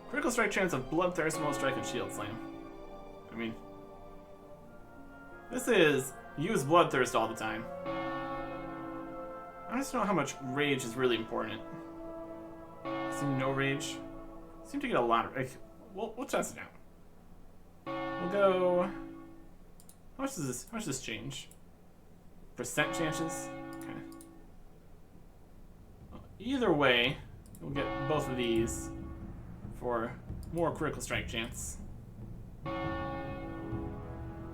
Critical strike chance of Bloodthirst, Moral Strike, and Shield Slam. I mean, this is use Bloodthirst all the time. I just don't know how much rage is really important. Seem no rage. Seem to get a lot of. We'll test it out. We'll go. How much does this? How much does this change? Percent chances. Okay. Well, either way, we'll get both of these for more critical strike chance.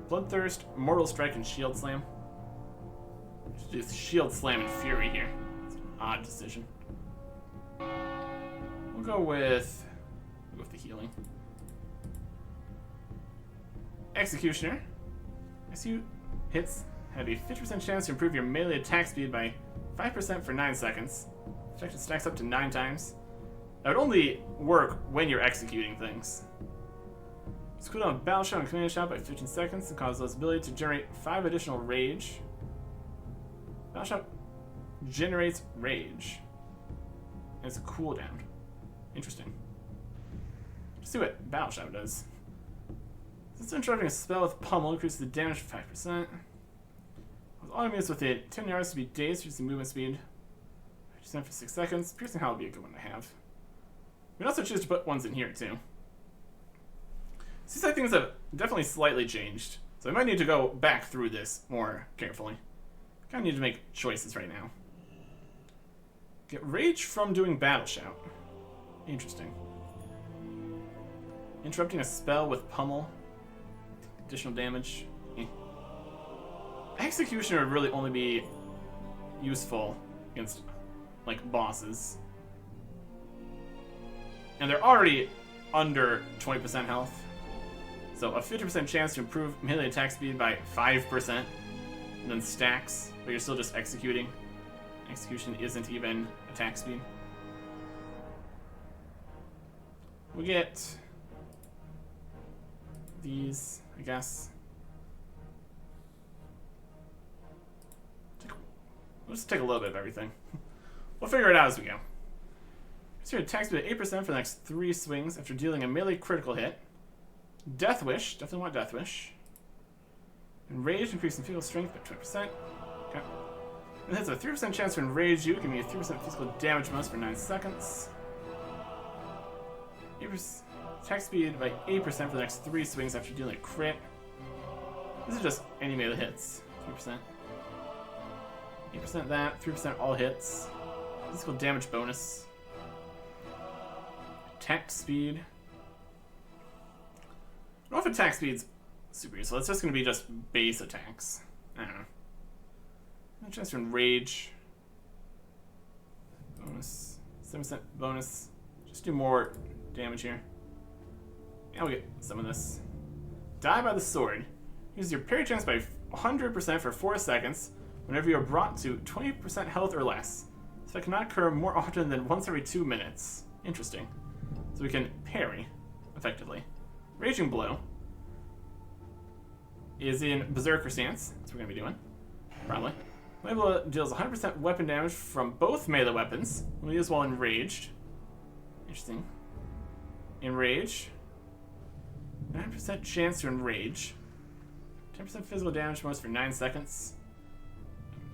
Bloodthirst, Mortal Strike, and Shield Slam. Just do Shield Slam and Fury here. It's an odd decision. We'll go with the healing. Executioner. SU hits have a 50% chance to improve your melee attack speed by 5% for 9 seconds. Protection stacks up to 9 times. That would only work when you're executing things. It's cooldown on Battle Shot and Command Shot by 15 seconds and causes this ability to generate 5 additional rage. Battle Shot generates rage. And it's a cooldown. Interesting. Let's see what Battle Shot does. Since interrupting a spell with Pummel, increases the damage by 5%. With all enemies within 10 yards to be dazed, reducing movement speed. 50% for 6 seconds. Piercing Howl would be a good one to have. We can also choose to put ones in here too. Seems like things have definitely slightly changed. So I might need to go back through this more carefully. Kind of need to make choices right now. Get rage from doing battle shout. Interesting. Interrupting a spell with pummel. Additional damage. Executioner would really only be useful against, like, bosses. And they're already under 20% health. So a 50% chance to improve melee attack speed by 5%. And then stacks, but you're still just executing. Execution isn't even attack speed. We get these, I guess. We'll just take a little bit of everything. We'll figure it out as we go. So your attack speed at 8% for the next 3 swings after dealing a melee critical hit. Death Wish, definitely want Death Wish. Enrage, increasing physical strength by 20%. Okay. And it has a 3% chance to enrage you, giving you a 3% physical damage bonus for 9 seconds. 8% attack speed by 8% for the next 3 swings after dealing a crit. This is just any melee hits. 3%. 8% that, 3% all hits. Physical damage bonus. Attack speed. I don't know if attack speed's super useful. It's just going to be just base attacks. I don't know. No chance to enrage. Bonus. 7% bonus. Just do more damage here. And we'll get some of this. Die by the sword. Use your parry chance by 100% for 4 seconds whenever you are brought to 20% health or less. So it cannot occur more often than once every 2 minutes. Interesting. So we can parry, effectively. Raging Blow is in Berserker stance. That's what we're going to be doing. Probably. Blow deals 100% weapon damage from both melee weapons. We'll use while enraged. Interesting. Enrage. 9% chance to enrage. 10% physical damage bonus for 9 seconds.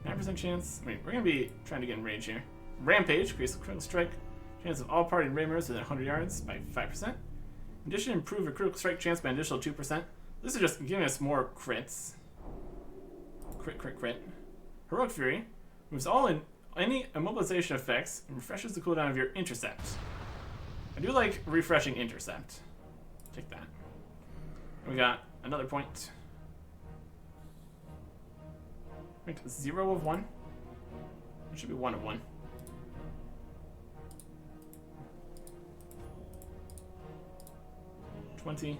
9% chance. I mean, we're going to be trying to get enraged here. Rampage, increase the critical strike. Chance of all party raid members within 100 yards by 5%. In addition, improve your critical strike chance by an additional 2%. This is just giving us more crits. Crit, crit, crit. Heroic Fury removes any immobilization effects and refreshes the cooldown of your intercept. I do like refreshing intercept. Take that. And we got another point. Wait, 0 of 1? It should be 1 of 1. $20,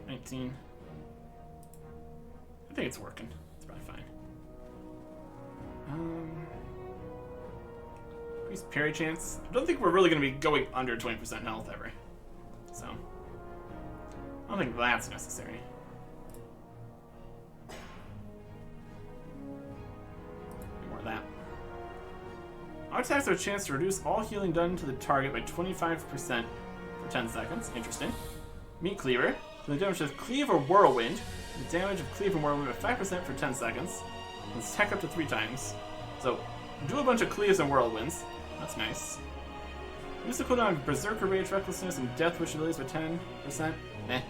19. I think it's working. It's probably fine. Increased parry chance. I don't think we're really going to be going under 20% health ever. So, I don't think that's necessary. More of that. Our attacks have a chance to reduce all healing done to the target by 25%. 10 seconds. Interesting. Meat Cleaver. So the damage of Cleave or Whirlwind. The damage of Cleave and Whirlwind by 5% for 10 seconds. And stack up to 3 times. So, do a bunch of Cleaves and Whirlwinds. That's nice. Use the cooldown of Berserker Rage, Recklessness, and Death Wish abilities by 10%. Eh.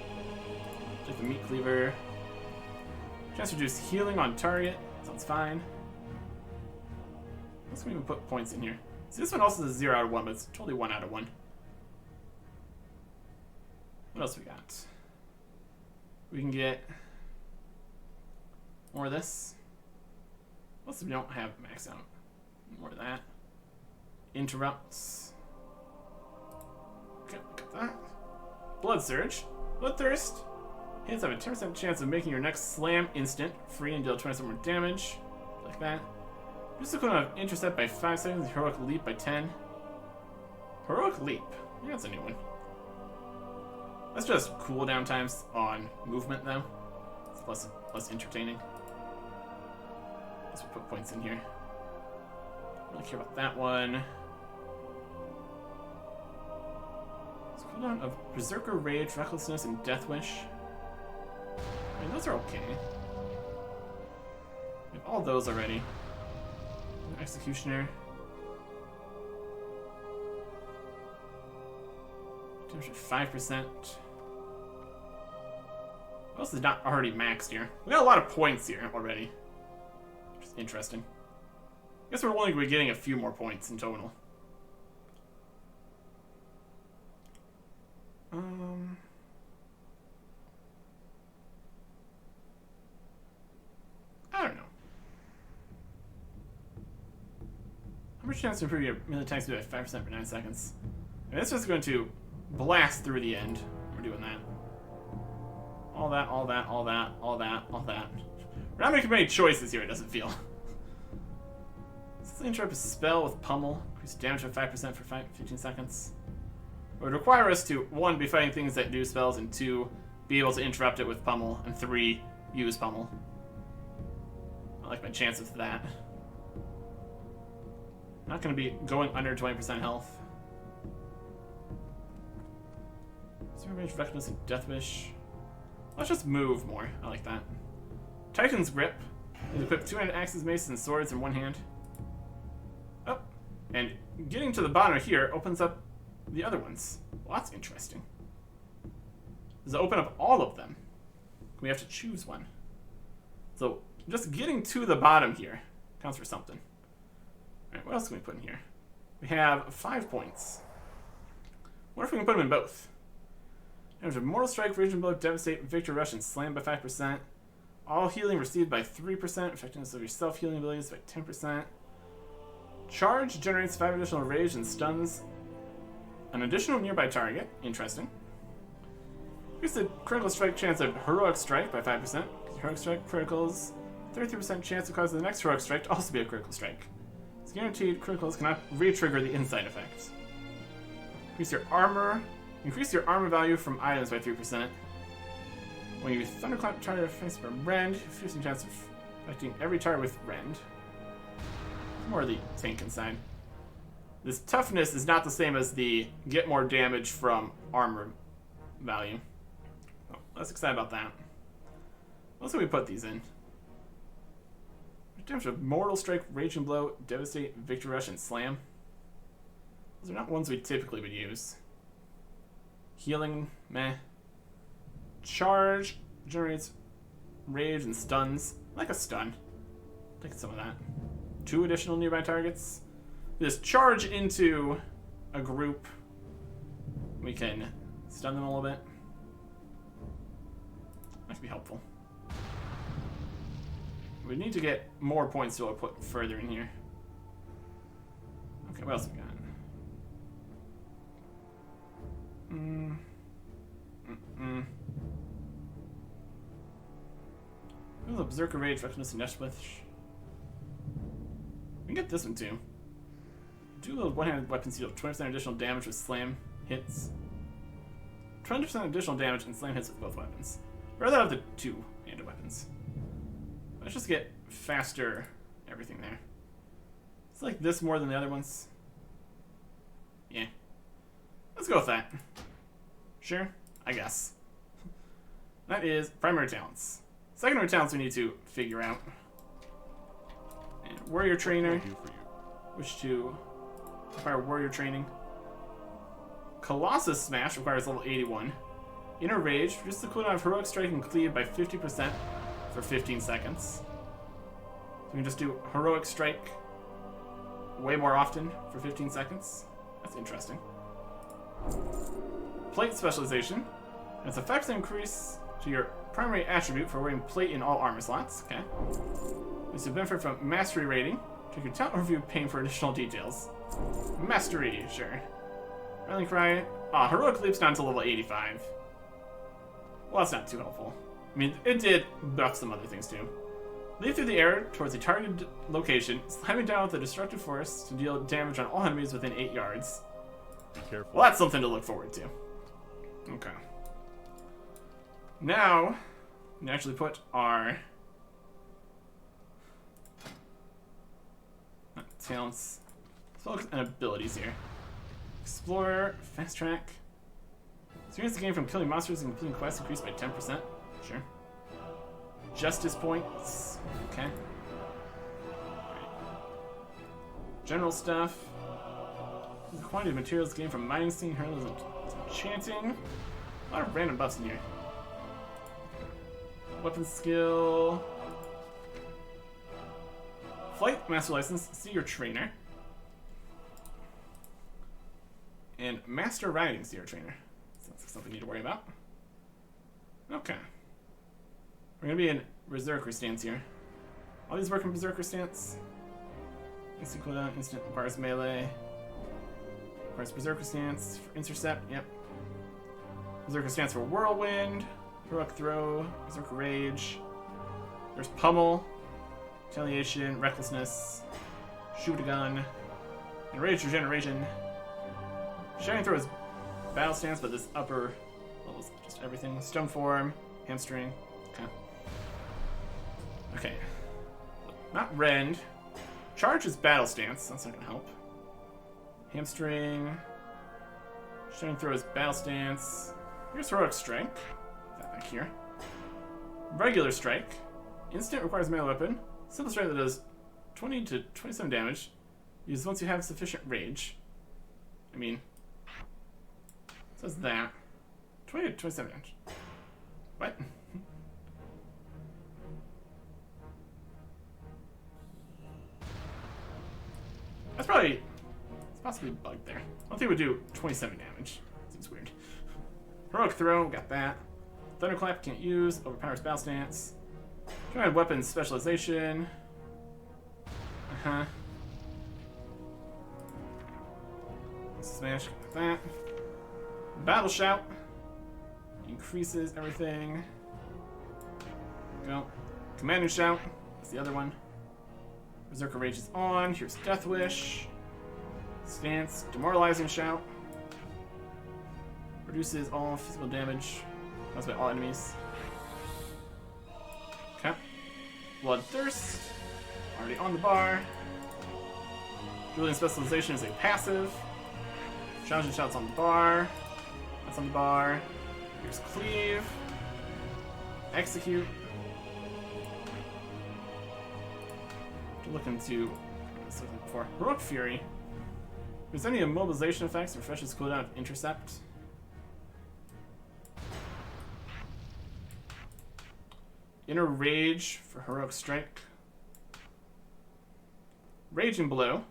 Take the Meat Cleaver. Chance to reduce healing on target. Sounds fine. Let's even put points in here. See, this one also is 0 out of 1, but it's totally 1 out of 1. What else we got? We can get more of this. What else we don't have max out? More of that. Interrupts. Okay, got that. Blood Surge. Bloodthirst. Hits have a 10% chance of making your next slam instant, free and deal 20% more damage. Like that. Use the cooldown of Intercept by 5 seconds, Heroic Leap by 10. Heroic Leap. Yeah, that's a new one. That's just cooldown times on movement, though. It's less entertaining. Let's put points in here. Don't really care about that one. Let's cooldown of Berserker Rage, Recklessness, and Death Wish. I mean, those are okay. We have all those already. Executioner. Damage at 5%. What else is not already maxed here? We got a lot of points here already. Which is interesting. I guess we're only going to be getting a few more points in total. I don't know. How much chance to improve your melee attack speed by 5% for 9 seconds? I mean, that's just going to blast through the end. We're doing that. All that, all that, all that, all that, all that. We're not making many choices here, it doesn't feel. Let's interrupt a spell with pummel. Increase damage by 5% for 15 seconds. It would require us to, 1, be fighting things that do spells, and 2, be able to interrupt it with pummel, and 3, use pummel. I like my chances of that. Not going to be going under 20% health. Zero range, reckless, and death wish. Let's just move more. I like that. Titan's grip. You equip 200 axes, maces, and swords in one hand. Oh, and getting to the bottom of here opens up the other ones. Well, that's interesting. Does it open up all of them? We have to choose one. So just getting to the bottom here counts for something. Alright, what else can we put in here? We have 5 points. What if we can put them in both? Damage of Mortal Strike, Raging Blow, Devastate, Victory Rush, and Slam by 5%. All healing received by 3%. Effectiveness of your self-healing abilities by 10%. Charge generates 5 additional rage and stuns an additional nearby target. Interesting. Increase the critical strike chance of Heroic Strike by 5%. Heroic Strike criticals. 33% chance to cause the next Heroic Strike to also be a critical strike. It's guaranteed criticals cannot re-trigger the inside effects. Increase your armor value from items by 3%. When you thunderclap target face by rend, 15 chance of affecting every target with rend. More of the tank inside. This toughness is not the same as the get more damage from armor value. Oh, let's excited about that. Let's see we put these in. Damage of Mortal Strike, Raging Blow, Devastate, Victory Rush, and Slam. Those are not ones we typically would use. Healing, meh. Charge generates rage and stuns. I like a stun. Take some of that. 2 additional nearby targets. Just charge into a group. We can stun them a little bit. That could be helpful. We need to get more points to put further in here. Okay, what else we got? Ooh, Berserker Rage, Recklessness, and Death Wish. We can get this one too. Two little one-handed weapons deal 20% additional damage with slam hits. 20% additional damage and slam hits with both weapons. I'd rather have the two-handed weapons. Let's just get faster everything there. It's like this more than the other ones. Yeah. Let's go with that. Sure, I guess. That is primary talents. Secondary talents we need to figure out. And warrior trainer. Wish to require warrior training. Colossus Smash requires level 81. Inner Rage reduces the cooldown of heroic strike and cleave by 50% for 15 seconds. So we can just do heroic strike way more often for 15 seconds. That's interesting. Plate specialization. And its effects increase to your primary attribute for wearing plate in all armor slots. Okay. This will benefit from mastery rating. Check your talent overview pane for additional details. Mastery, sure. Rallying cry. Heroic leaps down to level 85. Well, that's not too helpful. I mean, it did buff some other things too. Leap through the air towards a targeted location, slamming down with a destructive force to deal damage on all enemies within 8 yards. Be careful. Well, that's something to look forward to. Okay. Now, we can actually put our talents, focus, and abilities here. Explorer, fast track. Experience the game from killing monsters and completing quests increased by 10%. Sure. Justice points. Okay. Right. General stuff. The quantity of materials gained from mining scene, hurdles, and enchanting. A lot of random buffs in here. Weapon skill. Flight Master License, see your trainer. And Master Riding, see your trainer. So that's something we need to worry about. Okay. We're gonna be in Berserker stance here. All these work in Berserker stance. Instant cooldown, instant requires melee. Requires Berserker stance for intercept, yep. Berserker stance for Whirlwind, Heroic Throw, Berserker Rage. There's Pummel. Retaliation, Recklessness, Shoot a Gun, and Rage Regeneration. Shining Throw is Battle Stance, but this upper level is just everything. Stone Form, Hamstring. Okay. Okay. Not Rend. Charge is Battle Stance, that's not gonna help. Hamstring. Shining Throw is Battle Stance. Here's Heroic Strike. Put that back here. Regular Strike. Instant requires melee weapon. Simple strike that does 20 to 27 damage. Used once you have sufficient rage. I mean, it says that. 20 to 27 damage. What? That's probably, it's possibly bugged there. I don't think it would do 27 damage. Seems weird. Heroic Throw, got that. Thunderclap, can't use. Overpowers Battle Stance. Try and weapons specialization. Smash, got that. Battle Shout. Increases everything. Go. Command and Shout. That's the other one. Berserker Rage is on. Here's Death Wish. Stance. Demoralizing Shout. Reduces all physical damage. That's by all enemies. Okay. Bloodthirst. Already on the bar. Dueling Specialization is a passive. Challenging Shout's on the bar. That's on the bar. Here's Cleave. Execute. To look into what I was looking before. Heroic Fury. If there's any immobilization effects, refreshes cooldown of Intercept. Inner Rage for Heroic Strike. Raging Blow.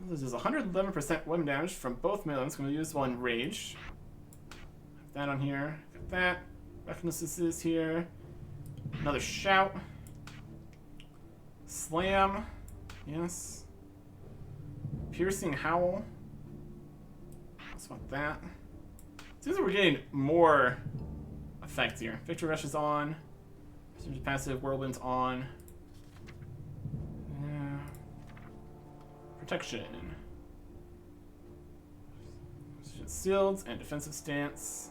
This is 111% weapon damage from both melee weapons. Going to use while in Rage. Have that on here. Got that. Recklessness is here. Another Shout. Slam. Yes. Piercing Howl. Let's want that. Seems like we're getting more effects here. Victory Rush is on. Passive Whirlwind's on. Yeah. Protection. Shields and defensive stance.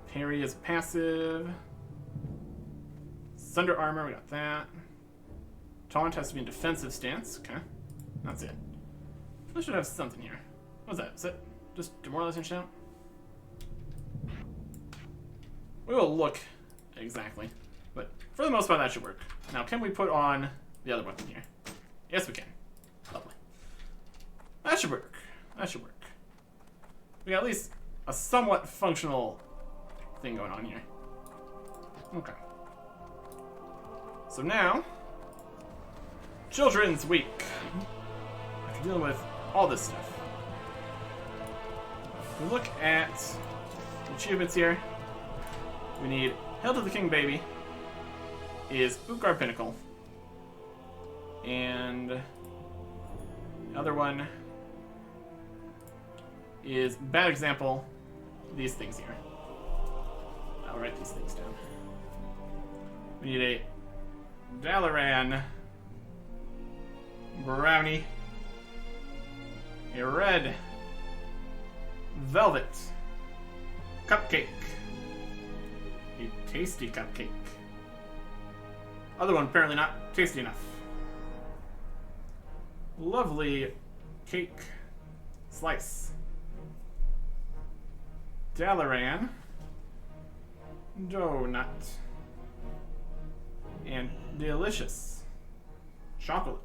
Parry is passive. Thunder Armor, we got that. Taunt has to be in defensive stance. Okay. That's it. I should have something here. What's that? Is that just Demoralizing Shout? We will look exactly. But for the most part, that should work. Now, can we put on the other weapon here? Yes, we can. Lovely. That should work. That should work. We got at least a somewhat functional thing going on here. Okay. So now, Children's Week. After dealing with all this stuff. If we look at the achievements here, we need Hail to the King Baby is Utgard Pinnacle. And the other one is Bad Example, these things here. I'll write these things down. We need a Dalaran Brownie, a Red Velvet Cupcake, a Tasty Cupcake. Other one apparently not tasty enough. Lovely Cake Slice. Dalaran Donut. And Delicious Chocolate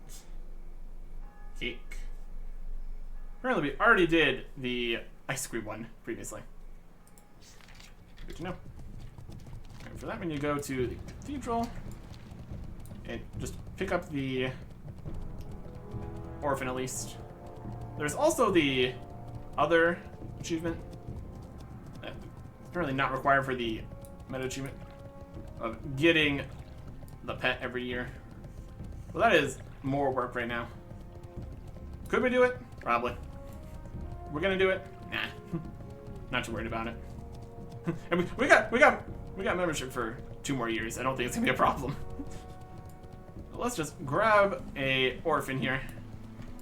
Cake. Apparently we already did the ice cream one previously. Good to know. Okay, And for that, we need to go to the cathedral and just pick up the orphan at least. There's also the other achievement that apparently not required for the meta achievement of getting the pet every year. Well, that is more work right now. Could we do it? Probably. We're gonna do it? Nah. Not too worried about it. And we got membership for 2 more years. I don't think it's gonna be a problem. Let's just grab a orphan here.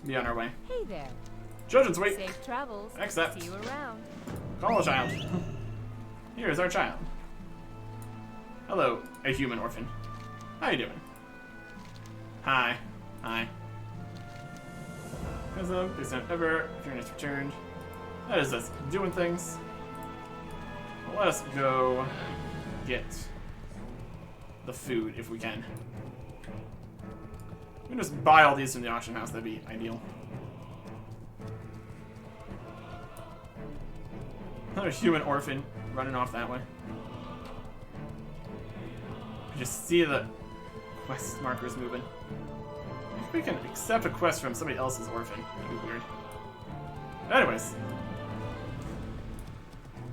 Be on our way. Hey there. Children's week. Safe travels. Accept. See you around. Call a child. Here is our child. Hello, a human orphan. How you doing? Hi. Hi. Please don't ever return is returned. That is us doing things. Well, let us go get the food if we can. We can just buy all these from the auction house, that'd be ideal. Another human orphan running off that way. I just see the quest markers moving. If we can accept a quest from somebody else's orphan, that'd be weird. Anyways,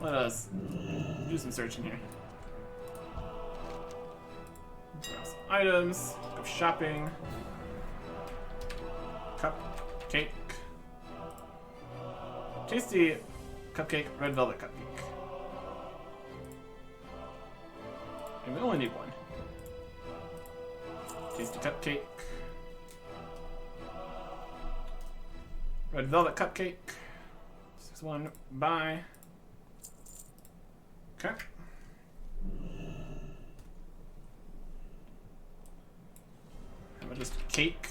let us do some searching here. Browse items, go shopping. Cupcake. Tasty cupcake, red velvet cupcake. And we only need one. Tasty cupcake. Red velvet cupcake. 6-1, buy. Okay. How about just cake?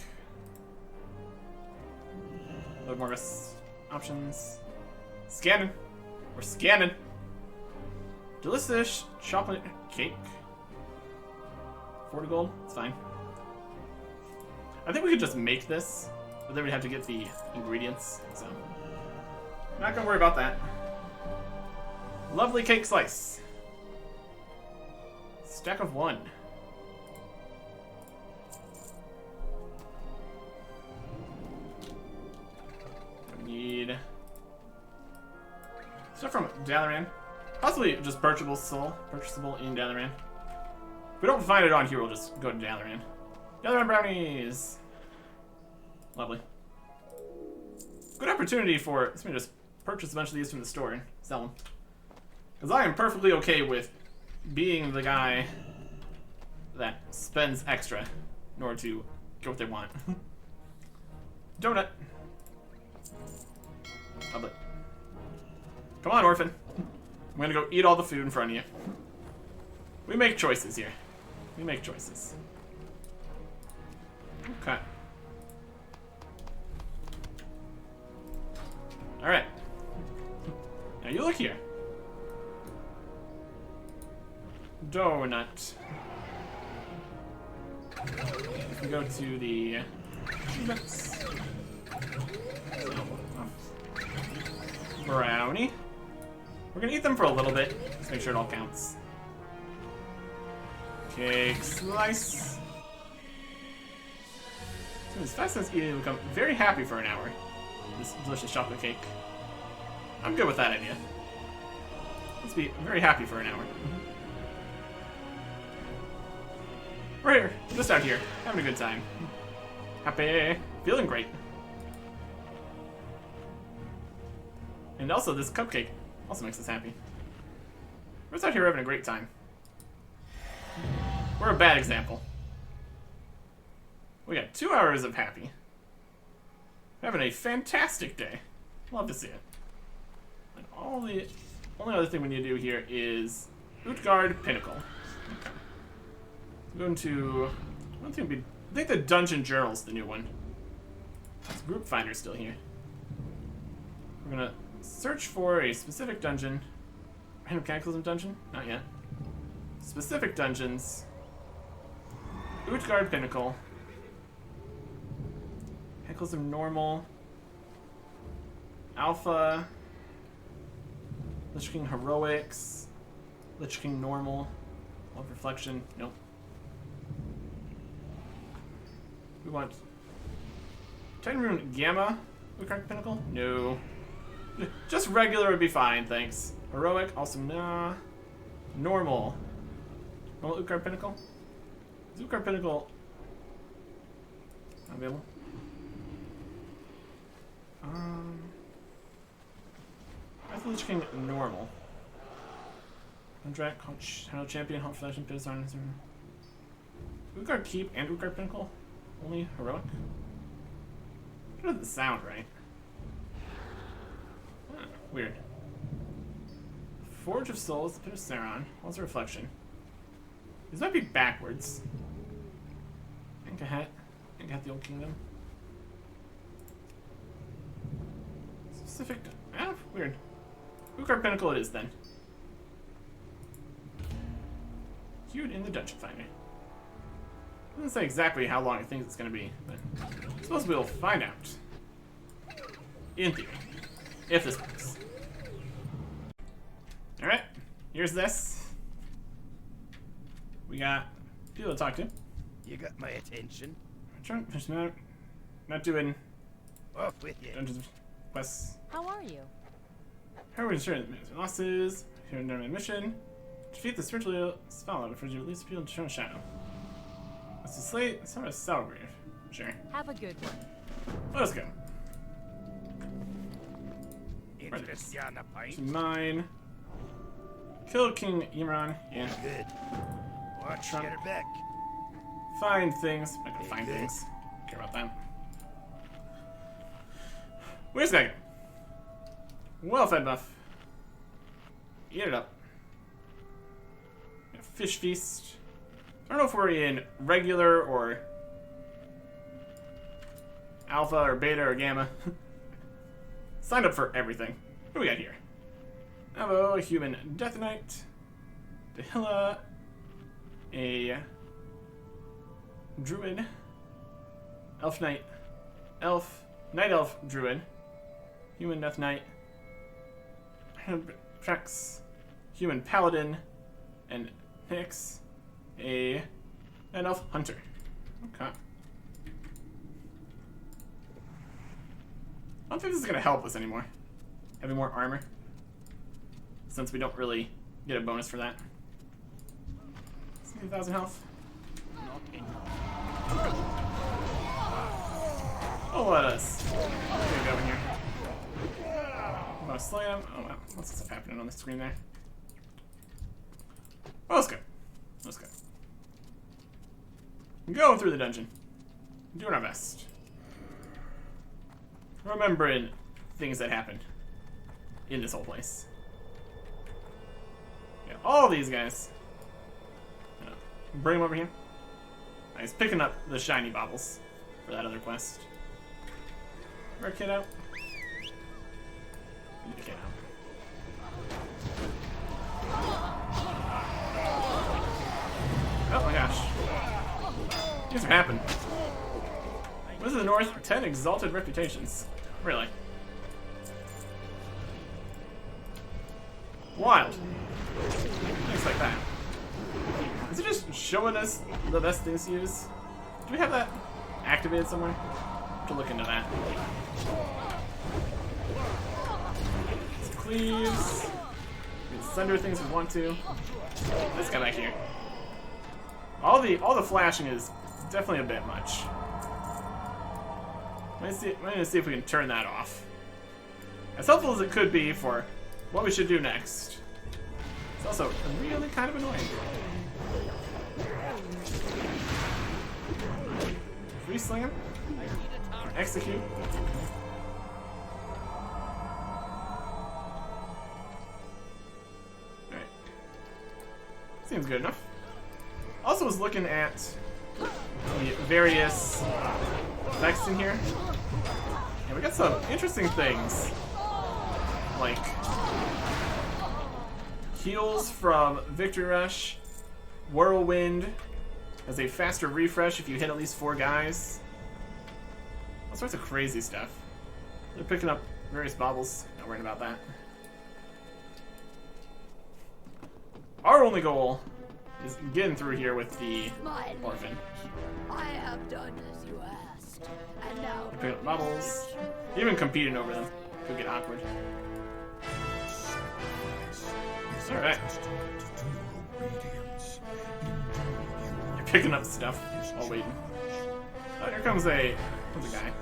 A little more options. Scanning. We're scanning. Delicious chocolate cake. 40 gold. It's fine. I think we could just make this, but then we'd have to get the ingredients. So, not gonna worry about that. Lovely cake slice. Stack of 1. Need stuff from Dalaran. Possibly just purchasable in Dalaran. If we don't find it on here, we'll just go to Dalaran. Dalaran brownies. Lovely. Good opportunity for somebody to just purchase a bunch of these from the store and sell them. Because I am perfectly okay with being the guy that spends extra in order to get what they want. Donut. Lovely. Come on, orphan. I'm gonna go eat all the food in front of you. We make choices here. We make choices. Okay. Alright. Now you look here. Donut. If we go to the achievements. Brownie. We're gonna eat them for a little bit. Just make sure it all counts. Cake slice. So as fast as eating, become very happy for an hour. This delicious chocolate cake. I'm good with that idea. Let's be very happy for an hour. We're here, just out here, having a good time. Happy, feeling great. And also, this cupcake also makes us happy. We're just out here having a great time. We're a bad example. We got 2 hours of happy. Having a fantastic day. Love to see it. And only other thing we need to do here is Utgard Pinnacle. Okay. Going to, I think the Dungeon Journal's the new one. It's Group Finder still here. We're gonna search for a specific dungeon. Random Cataclysm dungeon? Not yet. Specific dungeons. Utgard Pinnacle. Cataclysm Normal. Alpha. Lich King Heroics. Lich King Normal. Of reflection. Nope. We want Titan Rune Gamma. Warcraft Pinnacle? No. Just regular would be fine, thanks. Heroic, also nah. Normal. Normal Ukar Pinnacle? Is Ukar Pinnacle available? Where's the Lich King normal? Contract, Shadow Champion, Hot Flash, and Pit Arm. Ukar Keep and Ukar Pinnacle? Only heroic? That doesn't sound right. Huh, weird. Forge of Souls, the Pit of Sauron. What's a reflection? These might be backwards. Incahat. Incahat the Old Kingdom. Specific. Ah, weird. Ukar Pinnacle it is then. Queued in the Dungeon Finder. Doesn't say exactly how long it thinks it's going to be, but I suppose we'll find out. In theory. If this works. Alright, here's this. We got people to talk to. You got my attention. Not doing Off with you. dungeons quests. How are you? How are we ensuring the losses? Here in their mission. Defeat the spiritual spell before you release people to show shadow. Let's just slate some of Salgrave. Sure. Have a good one. Let's go. Interest you on a pint? To mine. Kill King Imran. Yeah. Good. Watch Trump. your back. Find things. I can Hey, find good. things. Don't care about that. Wait a second. Well fed buff. Eat it up. Fish feast. I don't know if we're in regular or alpha or beta or gamma. Signed up for everything. What do we got here? Avo, a human Death Knight. Dehilla, a druid. Elf Knight. Elf. Night Elf Druid. Human Death Knight. Trex. Human Paladin. And Nyx. An Elf Hunter. Okay. I don't think this is going to help us anymore. Having more armor. Since we don't really get a bonus for that. 60,000 health. Oh, let us. Get go in here. I'm gonna slam. Oh wow, what's stuff happening on the screen there? Oh, let's go. Let's go. Going through the dungeon. Doing our best. Remembering things that happened in this whole place. Yeah, all these guys. Bring them over here. Nice, picking up the shiny baubles for that other quest. Our kid out. Get the kid out. Oh my gosh. These are happening. Wizards of the North, 10 exalted reputations. Really? Wild. Things like that. Is it just showing us the best things to use? Do we have that activated somewhere? Have to look into that. Some cleaves. We can sunder things we want to. Let's come back here. All the flashing is definitely a bit much. I'm gonna see if we can turn that off. As helpful as it could be for what we should do next. It's also really kind of annoying. Free slam? Or execute? Alright. Seems good enough. Also was looking at the various effects in here. And we got some interesting things. Like heals from Victory Rush, Whirlwind has a faster refresh if you hit at least 4 guys. All sorts of crazy stuff. They're picking up various baubles. Not worrying about that. Our only goal is getting through here with the My orphan. liege, I have done as you asked, and now Pick up bubbles. Even competing over them could get awkward. Alright. You're picking up stuff while waiting. Oh, here comes a guy.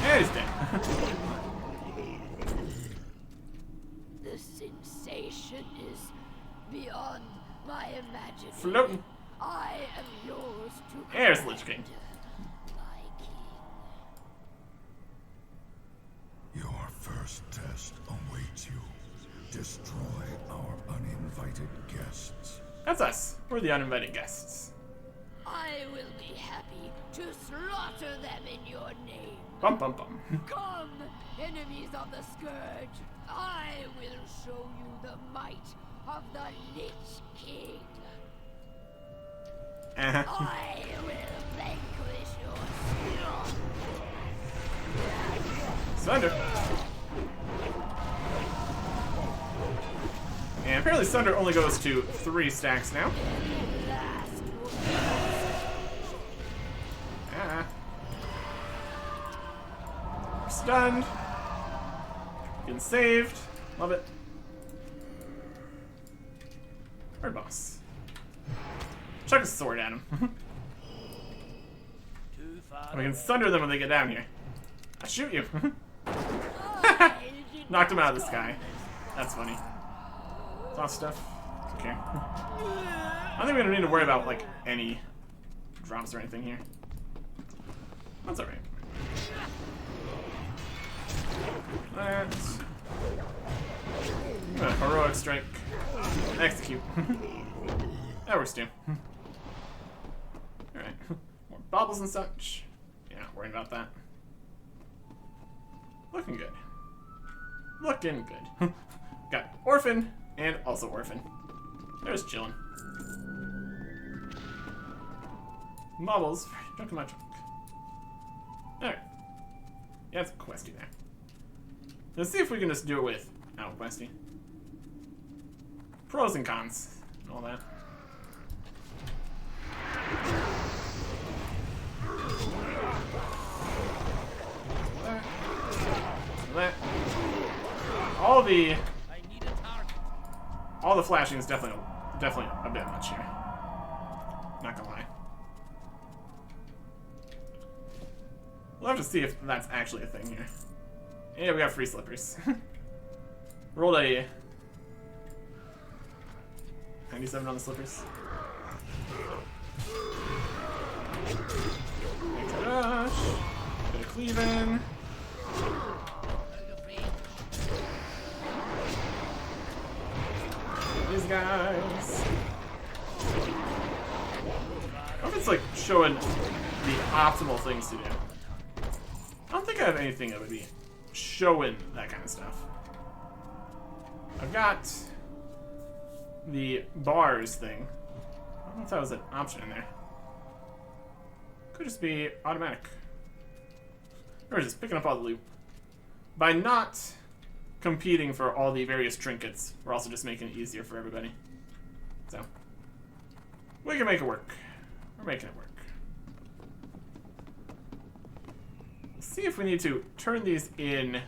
And he's dead. the sensation is beyond my imagination. Floating. I am yours to There's Lich King. my king. Your first test awaits you. Destroy our uninvited guests. That's us. We're the uninvited guests. I will be happy to slaughter them in your name. Bum bum bum. Come, enemies of the Scourge. I will show you the might of the Lich King. I will vanquish your Sunder. And apparently Sunder only goes to 3 stacks now. last. Ah. Stunned. Getting saved. Love it. Bird boss. Chuck a sword at him. Too far. We can sunder them when they get down here. I shoot you. I did Knocked him out of the sky. That's funny. Toss stuff. Okay. I don't think we're gonna need to worry about like any drops or anything here. That's alright. That's heroic strike. Execute. That works too. Alright. More bubbles and such. Yeah, not worrying about that. Looking good. Looking good. Got Orphan and also Orphan. They're just chilling. Bubbles. Junk in my trunk. Alright. Yeah, it's a questy there. Let's see if we can just do it with questy. Pros and cons and all that. That. All the flashing is definitely a bit much here. Not gonna lie. We'll have to see if that's actually a thing here. Yeah, we got free slippers. Rolled a 97 on the slippers. Makes a rush. Bit of cleaving. These guys. I hope it's like showing the optimal things to do. I don't think I have anything that would be showing that kind of stuff. I've got the bars thing. I don't know if that was an option in there. Could just be automatic. Or just picking up all the loot. By not competing for all the various trinkets, we're also just making it easier for everybody. So, we can make it work. We're making it work. Let's see if we need to turn these in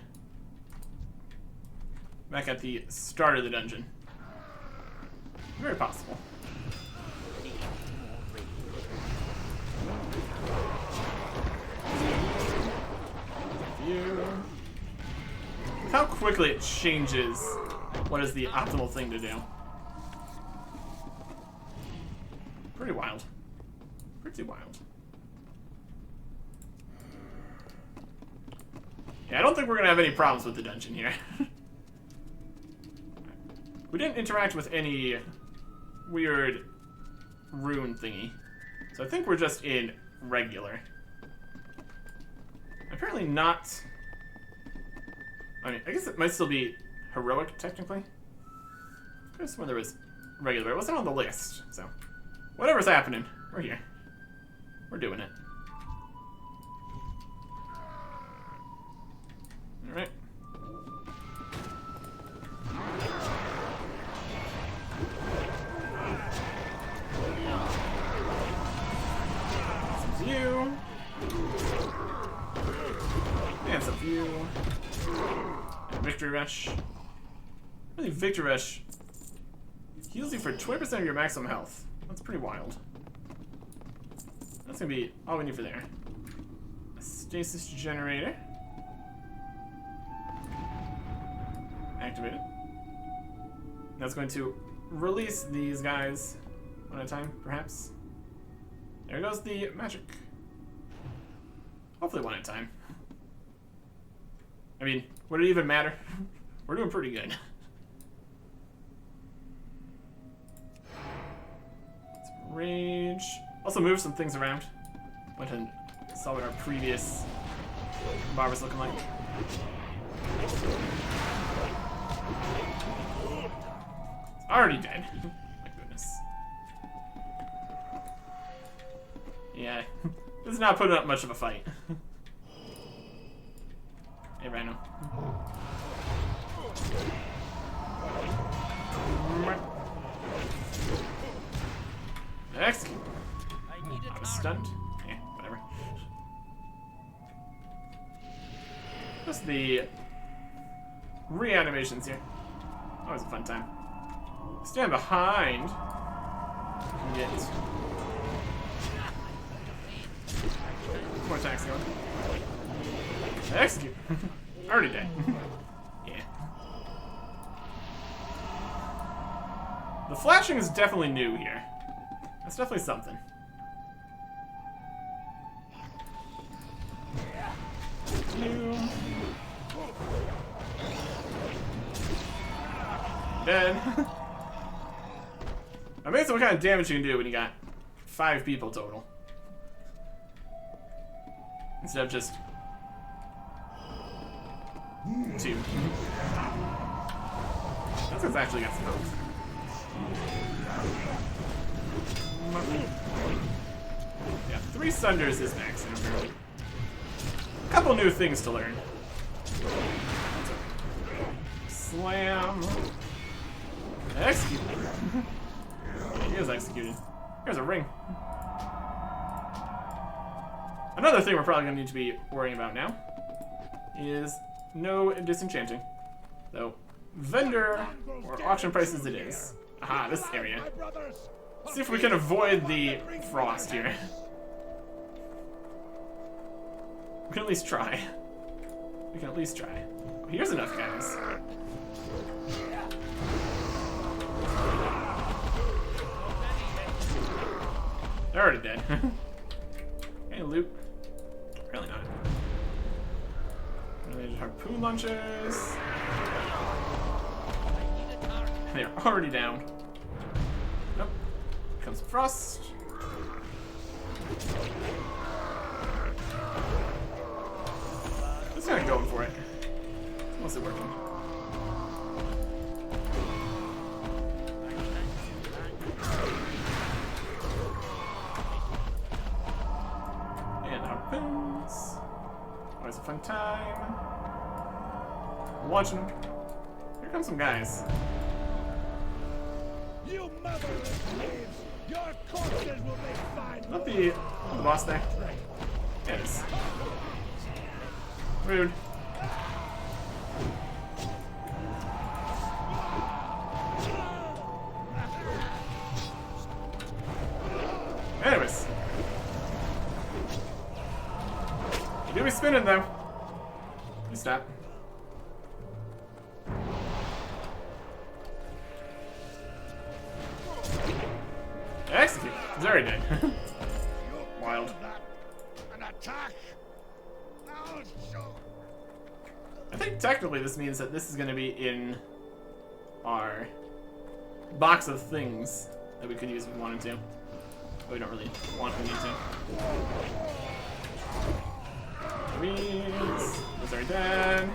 back at the start of the dungeon. Very possible. How quickly it changes what is the optimal thing to do. Pretty wild. Pretty wild. Yeah, I don't think we're gonna have any problems with the dungeon here. We didn't interact with any weird rune thingy. So I think we're just in regular. Apparently not... I mean, I guess it might still be heroic, technically. I could have sworn there was regular. It wasn't on the list, so... Whatever's happening, we're here. We're doing it. you. And Victory Rush. Really, Victory Rush heals you for 20% of your maximum health. That's pretty wild. That's gonna be all we need for there. A stasis generator. Activated. That's going to release these guys one at a time, perhaps. There goes the magic. Hopefully one at a time. I mean, would it even matter? We're doing pretty good. Let's rage. Also move some things around. Went and saw what our previous bar was looking like. It's already dead. My goodness. Yeah, this is not putting up much of a fight. Hey, Rhino. Next. I was stunned. Yeah, whatever. Just the reanimations here. Always a fun time. Stand behind. And get more attacks going. Execute. Already dead. Yeah. The flashing is definitely new here. That's definitely something. New. Dead. Amazing what kind of damage you can do when you got 5 people total. Instead of just 2. This one's actually got some health. Yeah, 3 Sunders is max. A couple new things to learn. Slam. Execute. He is executed. Here's a ring. Another thing we're probably going to need to be worrying about now is no disenchanting. Though, vendor or auction prices it is. Aha, this area. Let's see if we can avoid the frost here. We can at least try. We can at least try. Oh, here's enough guys. They're already dead. Hey, loot. Really not. Related harpoon launchers. They're already down. Nope. Here comes frost. Just kind of going for it. It's mostly working. And harpoons. Always a fun time. Watching them. Here come some guys. You motherless slaves! Your corpses will make fine. Not the boss there. Yeah, it is. Rude. Anyways. You do be spinning though. Please stop. Execute. He's already dead. Wild. An attack. I'll show. I think technically this means that this is going to be in our box of things that we could use if we wanted to. But we don't really want to need to. Please. Those are dead.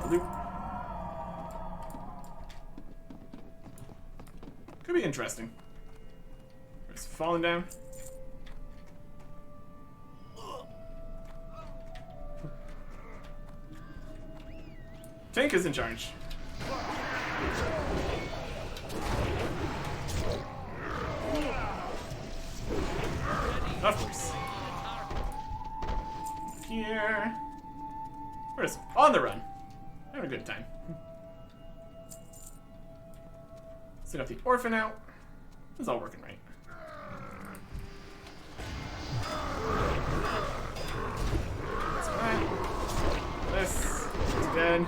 Loop. Could be interesting. It's falling down. Tank is in charge. Of course. Here. We're just on the run. Having a good time. Still got the orphan out. It's all working right. This is dead.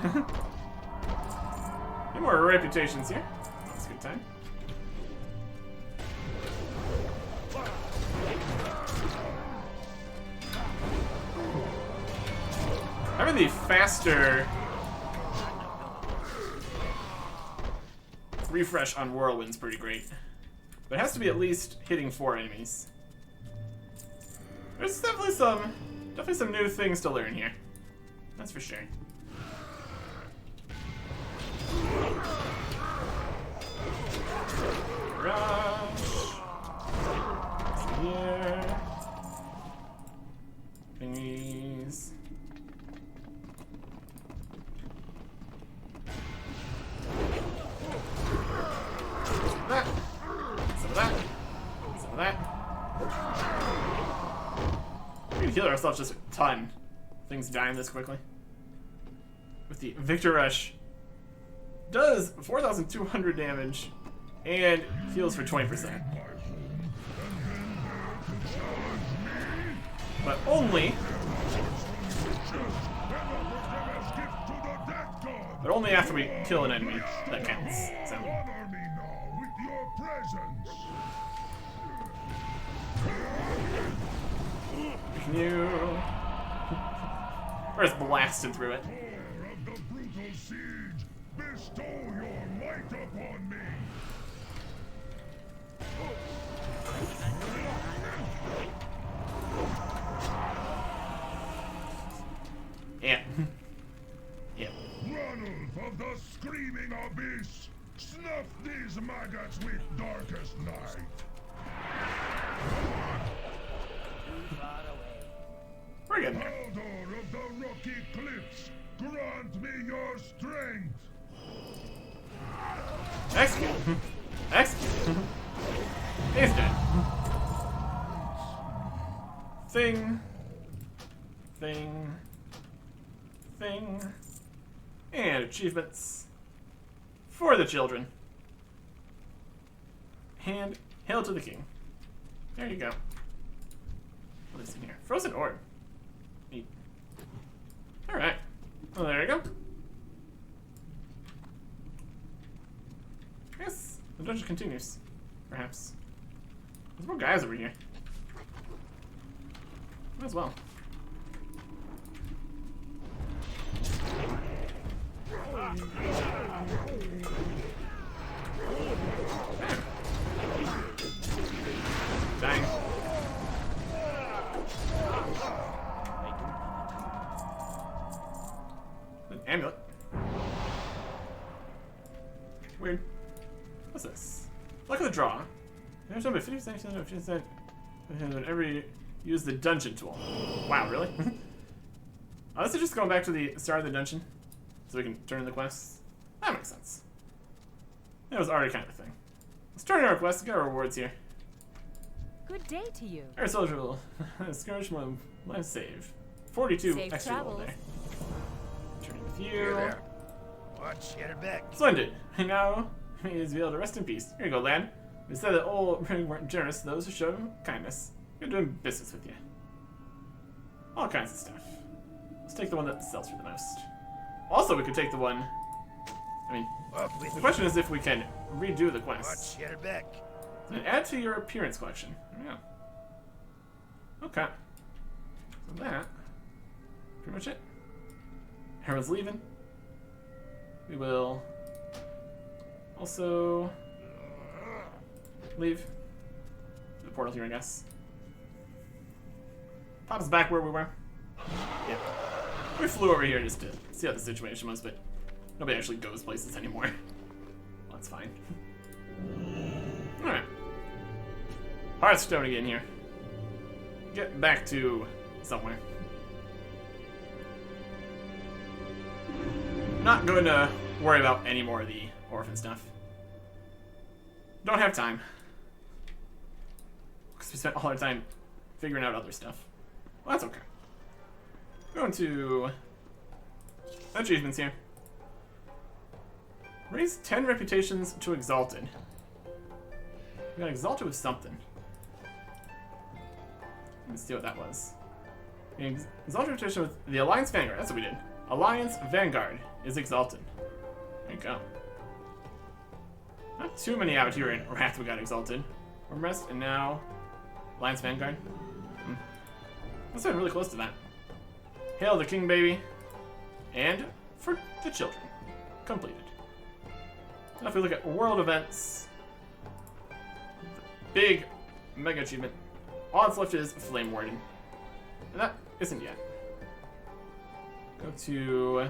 Any more reputations here? That's a good time. Having the faster refresh on Whirlwind's pretty great. But it has to be at least hitting 4 enemies. There's definitely some new things to learn here. That's for sure. Rush. Here. Thingies. That. Some of that. Some of that. We can heal ourselves just a ton. Things dying this quickly. With the Victor Rush. Does 4,200 damage and heals for 20%. But only. But only after we kill an enemy that counts. So. Can you? We're just blasting through it. Bestow your might upon me. Yeah. Yeah. Ranulf of the screaming abyss, snuff these maggots with darkest night. We're getting there. Eldor of the rocky cliffs, grant me your strength. Execute. Execute. He's dead. Thing. Thing. Thing. And achievements for the children. And hail to the king. There you go. What is in here? Frozen orb. Neat. Alright. Well, there you go. I guess the dungeon continues. Perhaps. There's more guys over here. Might as well. Dang. An amulet. Weird. What's this? Luck of the draw. There's number 50%, whenever you use the dungeon tool. Wow, really? Oh, this is just going back to the start of the dungeon, so we can turn in the quests. That makes sense. That was already kind of a thing. Let's turn in our quests and get our rewards here. Good day to you. Our soldier will scourge my save. 42 Safe extra roll travels. there. Turning with Here you. there. Watch your back. Splendid. And now, may you be able to rest in peace. Here you go, lad. We said that all really weren't generous to those who showed him kindness. We're doing business with you. All kinds of stuff. Let's take the one that sells for the most. Also, we could take the one... I mean, Up with the you. question is if we can redo the quest. Watch your back. And add to your appearance collection. Yeah. Okay. So that... pretty much it. Everyone's leaving. We will... also... leave. The portal here, I guess. Pop us back where we were. Yep. We flew over here just to see how the situation was, but nobody actually goes places anymore. Well, that's fine. Alright. Hearthstone again here. Get back to somewhere. Not going to worry about any more of the orphan stuff. Don't have time. Because we spent all our time figuring out other stuff. Well, that's okay. Going to achievements here. Raise 10 reputations to Exalted. We got Exalted with something. Let's see what that was. Exalted reputation with the Alliance Vanguard. That's what we did. Alliance Vanguard is Exalted. There you go. Not too many out here in Wrath we got Exalted. Rest and now Alliance Vanguard. That's been really close to that. Hail the King, baby. And for the children. Completed. Now if we look at world events, the big mega achievement, all that's left is Flame Warden. And that isn't yet. Go to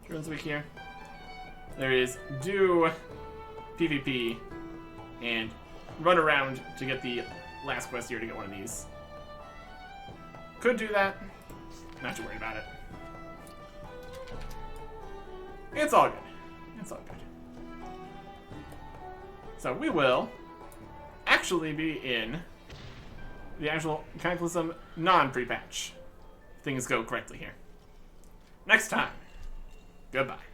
Heroes Week here. There is do PvP and run around to get the last quest here to get one of these. Could do that. Not too worried about it. It's all good. It's all good. So we will actually be in the actual Cataclysm non-pre-patch. Things go correctly here. Next time. Goodbye.